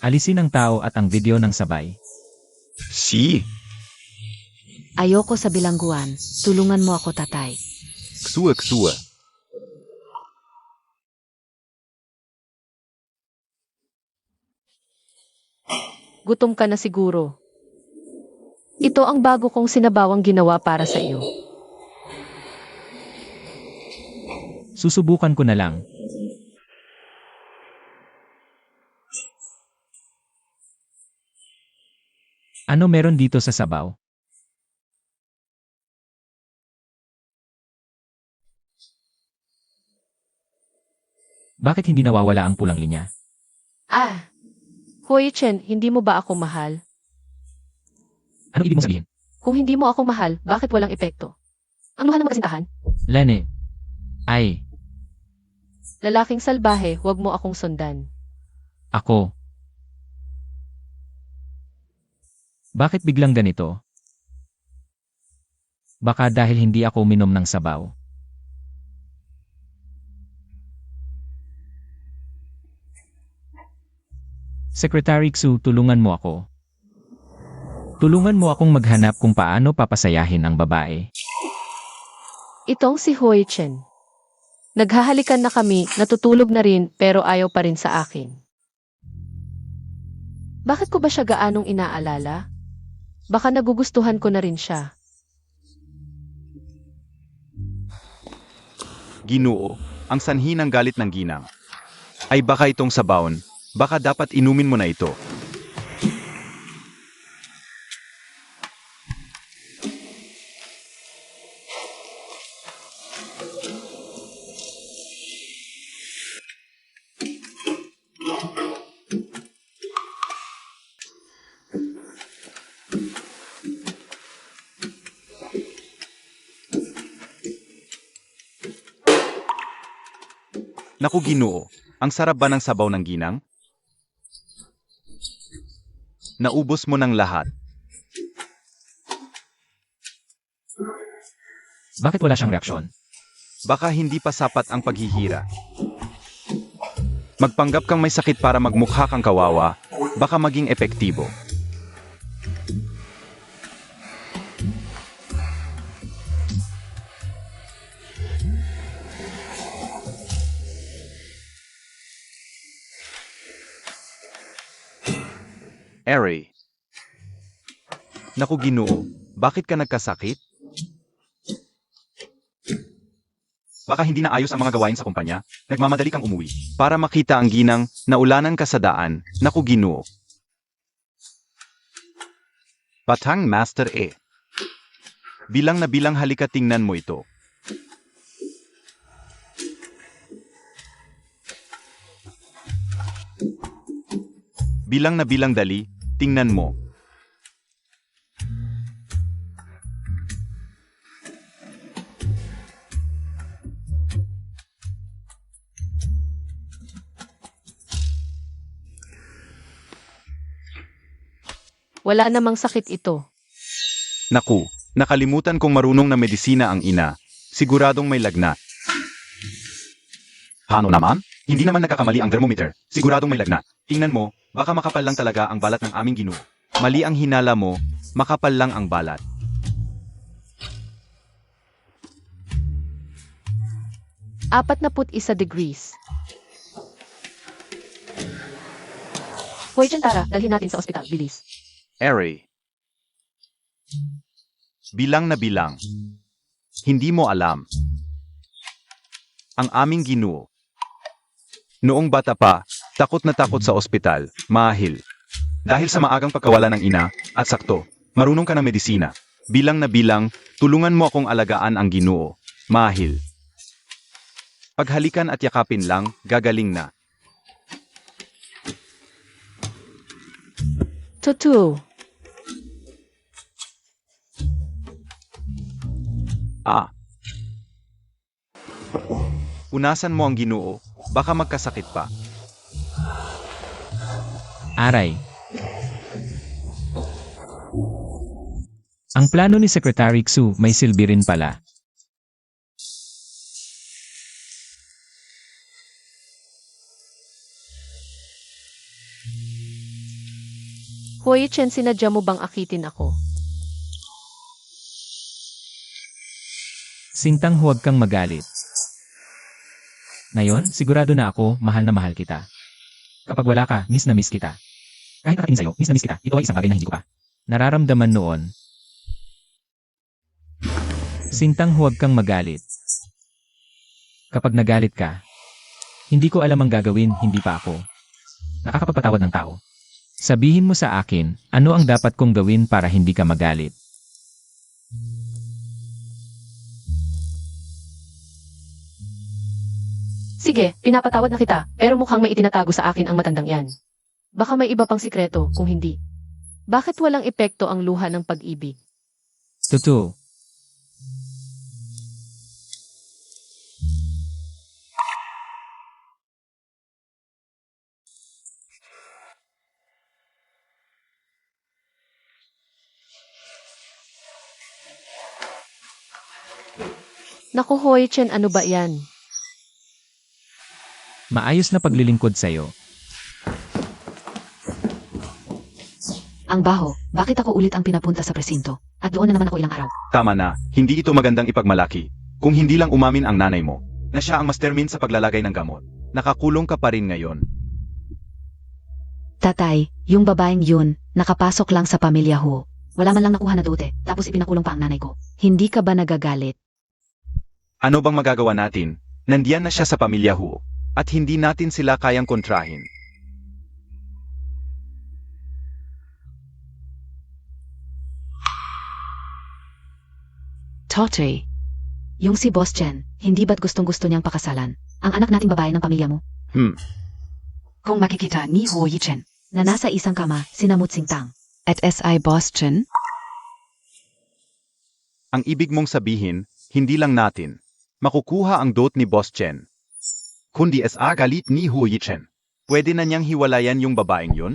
Alisin ang tao at ang video ng sabay. Si. Ayoko sa bilangguan. Tulungan mo ako, tatay. Ksue. Gutom ka na siguro. Ito ang bago kong sinabawang ginawa para sa iyo. Susubukan ko na lang. Ano meron dito sa sabaw? Bakit hindi nawawala ang pulang linya? Ah! Hoy Chen, hindi mo ba ako mahal? Ano ibig mong sabihin? Kung hindi mo ako mahal, bakit walang epekto? Ang mahal ng magkasintahan? Lene. Ay, Lalaking salbahe, huwag mo akong sundan. ako. Bakit biglang ganito? Baka dahil hindi ako uminom ng sabaw. Secretary Xu, tulungan mo ako. Tulungan mo akong maghanap kung paano papasayahin ang babae. Itong si Hoy Chen. Naghahalikan na kami, natutulog na rin, pero ayaw pa rin sa akin. Bakit ko ba siya gaanong inaalala? Baka nagugustuhan ko na rin siya. Ginoo, ang sanhi ng galit ng ginang. Ay baka itong sabawon, baka dapat inumin mo na ito. Naku Ginoo, ang sarap ba ng sabaw ng ginang? Naubos mo ng lahat. Bakit wala siyang reaksyon? Baka hindi pa sapat ang paghihira. Magpanggap kang may sakit para magmukha kang kawawa, baka maging epektibo. Eri. Naku Ginoo, bakit ka nagkasakit? Baka hindi na ayos ang mga gawain sa kumpanya, nagmamadali kang umuwi. Para makita ang ginang, naulanan ka sa daan, naku Ginoo. Batang Master E. Bilang na bilang halika tingnan mo ito. Bilang na bilang dali, tingnan mo. Wala namang sakit ito. Naku, nakalimutan kong marunong na medisina ang ina. Siguradong may lagnat. Paano naman? Hindi naman nagkakamali ang thermometer. Siguradong may lagnat. Tingnan mo, baka makapal lang talaga ang balat ng aming Ginoo. Mali ang hinala mo, makapal lang ang balat. Apat na put isa degrees. Hoy, Chen, tara, dalhin natin sa ospital, bilis. Ere. Bilang na bilang. Hindi mo alam. Ang aming Ginoo. Noong bata pa, takot na takot sa ospital, mahil. Dahil sa maagang pagkawala ng ina, at sakto, marunong ka ng medisina. Bilang na bilang, tulungan mo akong alagaan ang Ginoo, mahil. Paghalikan at yakapin lang, gagaling na. Tutu. Unasan mo ang Ginoo, baka magkasakit pa. Aray. Ang plano ni Secretary Xu may silbi rin pala. Hoy, Chen, sinadya mo bang akitin ako? Sintang huwag kang magalit. Ngayon, sigurado na ako, mahal na mahal kita. Kapag wala ka, miss na miss kita. Kahit nakatingin sa'yo, miss na miss kita. Ito ay isang bagay na hindi ko pa nararamdaman noon. Sintang huwag kang magalit. Kapag nagalit ka, hindi ko alam ang gagawin, hindi pa ako nakakapagpatawad ng tao. Sabihin mo sa akin, ano ang dapat kong gawin para hindi ka magalit? Sige, pinapatawad na kita, pero mukhang may itinatago sa akin ang matandang yan. Baka may iba pang sikreto, kung hindi. Bakit walang epekto ang luha ng pag-ibig? Totoo. Naku, Hoy, Chen, ano ba yan? Maayos na paglilingkod sa'yo. Ang baho, bakit ako ulit ang pinapunta sa presinto? At doon na naman ako ilang araw. Tama na, hindi ito magandang ipagmalaki. Kung hindi lang umamin ang nanay mo, na siya ang mastermind sa paglalagay ng gamot, nakakulong ka pa rin ngayon. Tatay, yung babaeng yun, nakapasok lang sa pamilya ho. Wala man lang nakuha na dote, tapos ipinakulong pa ang nanay ko. Hindi ka ba nagagalit? Ano bang magagawa natin? Nandiyan na siya sa pamilya ho, at hindi natin sila kayang kontrahin. Tote. Yung si Boss Chen, hindi ba't gustong-gusto niyang pakasalan? Ang anak nating babae ng pamilya mo? Kung makikita ni Ho Yi-chen Na nasa isang kama, sinamut singtang. at SI Boss Chen, Ang ibig mong sabihin, hindi lang natin makukuha ang dot ni Boss Chen, kundi sa galit ni Hu Yi-chen. Pwede na niyang hiwalayan yung babaeng yun?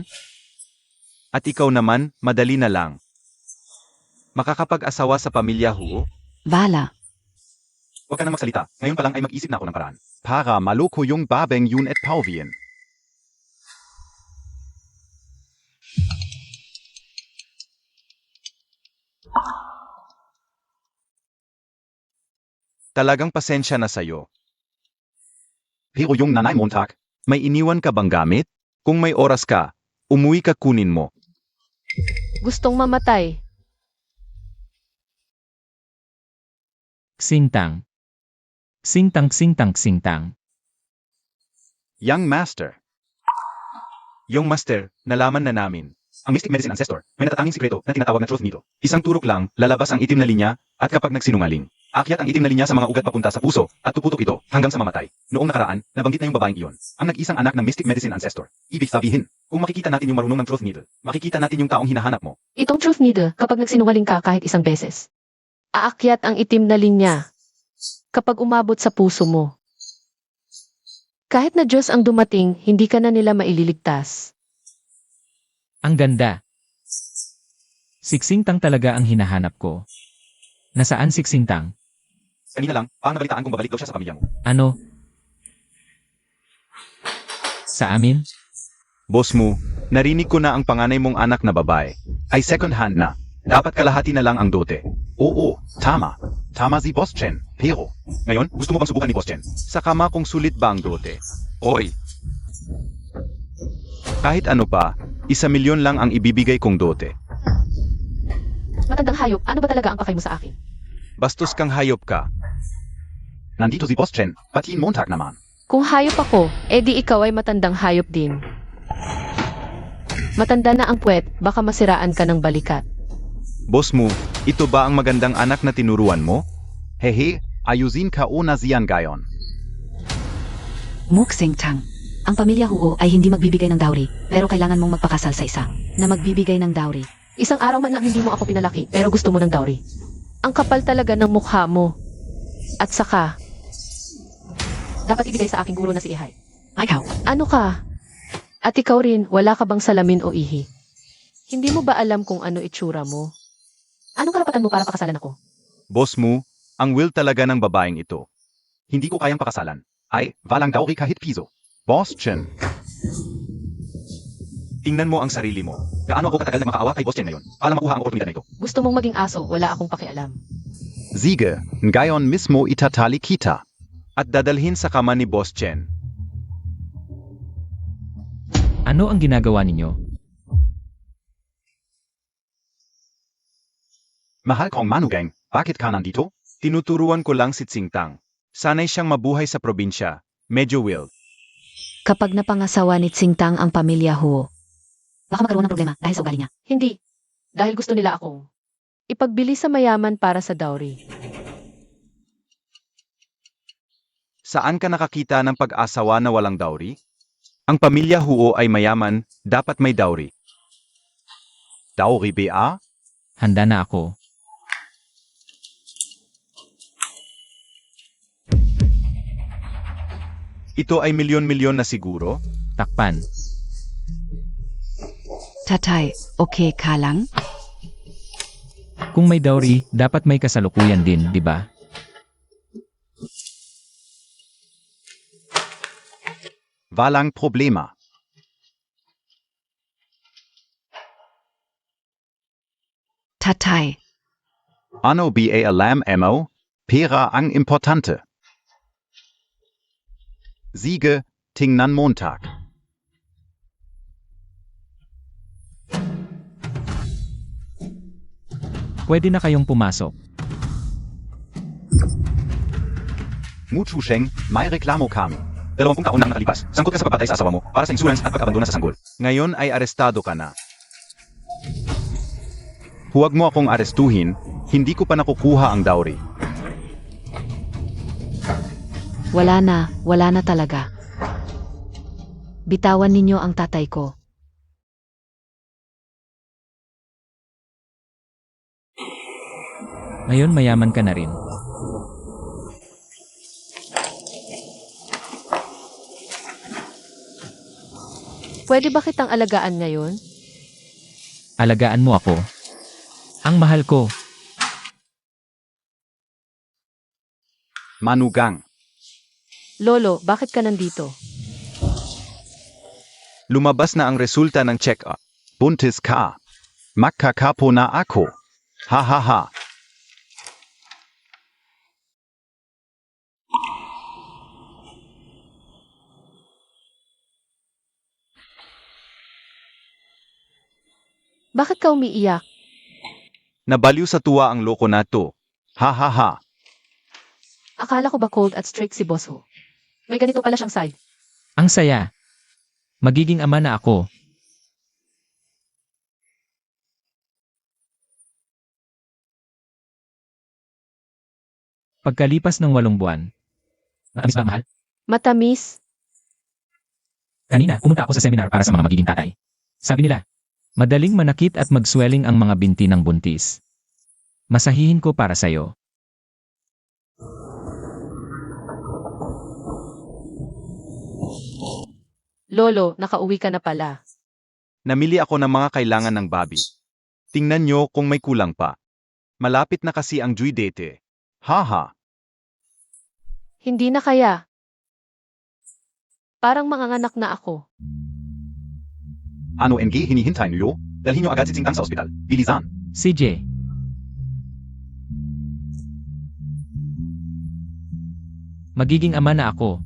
At ikaw naman, madali na lang. Makakapag-asawa sa pamilya Hu? Vala, Huwag ka nang magsalita. Ngayon pa lang ay mag-isip na ako ng paraan. Para maloko yung babeng yun at Pauvian. Talagang pasensya na sa'yo. Pero yung nanay Montag, may iniwan ka bang gamit? Kung may oras ka, umuwi ka kunin mo. Gustong mamatay. Singtang. Singtang singtang singtang. Young Master. Yung Master, nalaman na namin. Ang Mystic Medicine Ancestor, may natatanging sikreto na tinatawag na truth needle. Isang turok lang, lalabas ang itim na linya, at kapag nagsinungaling, akyat ang itim na linya sa mga ugat papunta sa puso, at tuputok ito hanggang sa mamatay. Noong nakaraan, nabanggit na yung babaeng iyon, ang nag-isang anak ng Mystic Medicine Ancestor. Ibig sabihin, kung makikita natin yung marunong ng truth needle, makikita natin yung taong hinahanap mo. Itong truth needle, kapag nagsinungaling ka kahit isang beses, aakyat ang itim na linya kapag umabot sa puso mo. Kahit na Diyos ang dumating, hindi ka na nila maililigtas. Ang ganda. Siksingtang talaga ang hinahanap ko. Nasaan siksingtang? Kanina lang, nabalitaan kung babalik daw siya sa pamilya mo. Ano? Sa amin? Boss mo, narinig ko na ang panganay mong anak na babae ay second hand na. Dapat kalahati na lang ang dote. Oo, tama. Tama si Boss Chen. Pero, ngayon, gusto mo bang subukan ni Boss Chen? Sa kama kung sulit ba ang dote? Oy. Kahit ano pa, 1,000,000 lang ang ibibigay kong dote. Matandang hayop, ano ba talaga ang pakay mo sa akin? Bastos kang hayop ka. Nandito si Boss Chen, pati Montag naman. Kung hayop ako, edi ikaw ay matandang hayop din. Matanda na ang puwet, baka masiraan ka ng balikat. Boss mo, ito ba ang magandang anak na tinuruan mo? Hehe, ayusin ka o na ziyan gayon. Muksingtang. Ang pamilya Huo ay hindi magbibigay ng dowry, pero kailangan mong magpakasal sa isa na magbibigay ng dowry. Isang araw man lang hindi mo ako pinalaki, pero gusto mo ng dowry. Ang kapal talaga ng mukha mo. At saka, dapat ibigay sa aking guro na si Ihay. Ikaw. Ano ka? At ikaw rin, wala ka bang salamin o ihi? Hindi mo ba alam kung ano itsura mo? Anong karapatan mo para pakasalan ako? Boss mo, ang will talaga ng babaeng ito. Hindi ko kayang pakasalan. Ay, walang dowry kahit piso. Boss Chen. Tingnan mo ang sarili mo. Gaano ako katagal na makaawa kay Boss Chen ngayon para makuha ang oportunidad na ito. Gusto mong maging aso, wala akong pakialam. Sige, ngayon mismo itatali kita. At dadalhin sa kama ni Boss Chen. Ano ang ginagawa ninyo? Mahal kong Manugang, bakit ka nandito? Tinuturuan ko lang si Tsingtang. Sanay siyang mabuhay sa probinsya. Medyo will. Kapag napangasawa ni Tsingtang ang pamilya Huo, Baka magkaroon ng problema dahil sa ugali niya. Hindi. Dahil gusto nila akong ipagbili sa mayaman para sa dowry. Saan ka nakakita ng pag-asawa na walang dowry? Ang pamilya Huo ay mayaman, dapat may dowry. Dowry ba? Handa na ako. Ito ay milyon-milyon na siguro? Takpan. Tatay, okay ka lang? Kung may dowry, dapat may kasalukuyan din, di ba? Walang problema. Tatay, Ano ba alam mo? Pera ang importante. Sige, tingnan Montag. Pwede na kayong pumasok. Muchu Sheng, may reklamo kami. 20 taon nang nakalipas, sangkot ka sa pagpatay sa asawa mo para sa insurance at pag-abandona sa sanggol. Ngayon ay arestado ka na. Huwag mo akong arestuhin, hindi ko pa nakukuha ang dowry. wala na talaga. Bitawan ninyo ang tatay ko. Ngayon mayaman ka na rin. Pwede ba kitang alagaan ngayon? Alagaan mo ako. Ang mahal ko. Manugang, Lolo, bakit ka nandito? lumabas na ang resulta ng check-up. Buntis ka. Magkakapo na ako. Ha ha ha. Bakit ka umiiyak? Nabaliw sa tuwa ang loko na to. Ha ha ha. Akala ko ba cold at strict si Boss Hu? May ganito pala siyang side. Ang saya. Magiging ama na ako. Pagkalipas ng 8 buwan. Matamis ba, mahal? Matamis. Kanina, pumunta ako sa seminar para sa mga magiging tatay. Sabi nila, madaling manakit at magswelling ang mga binti ng buntis. Masahihin ko para sa'yo. Lolo, nakauwi ka na pala. Namili ako ng mga kailangan ng babi. Tingnan nyo kung may kulang pa. Malapit na kasi ang due date. Haha. Hindi na kaya. Parang manganganak na ako. Ano NG hinihintay niyo? Dalhin nyo agad si Ting Tang sa ospital. Bilisan. CJ. Magiging ama na ako.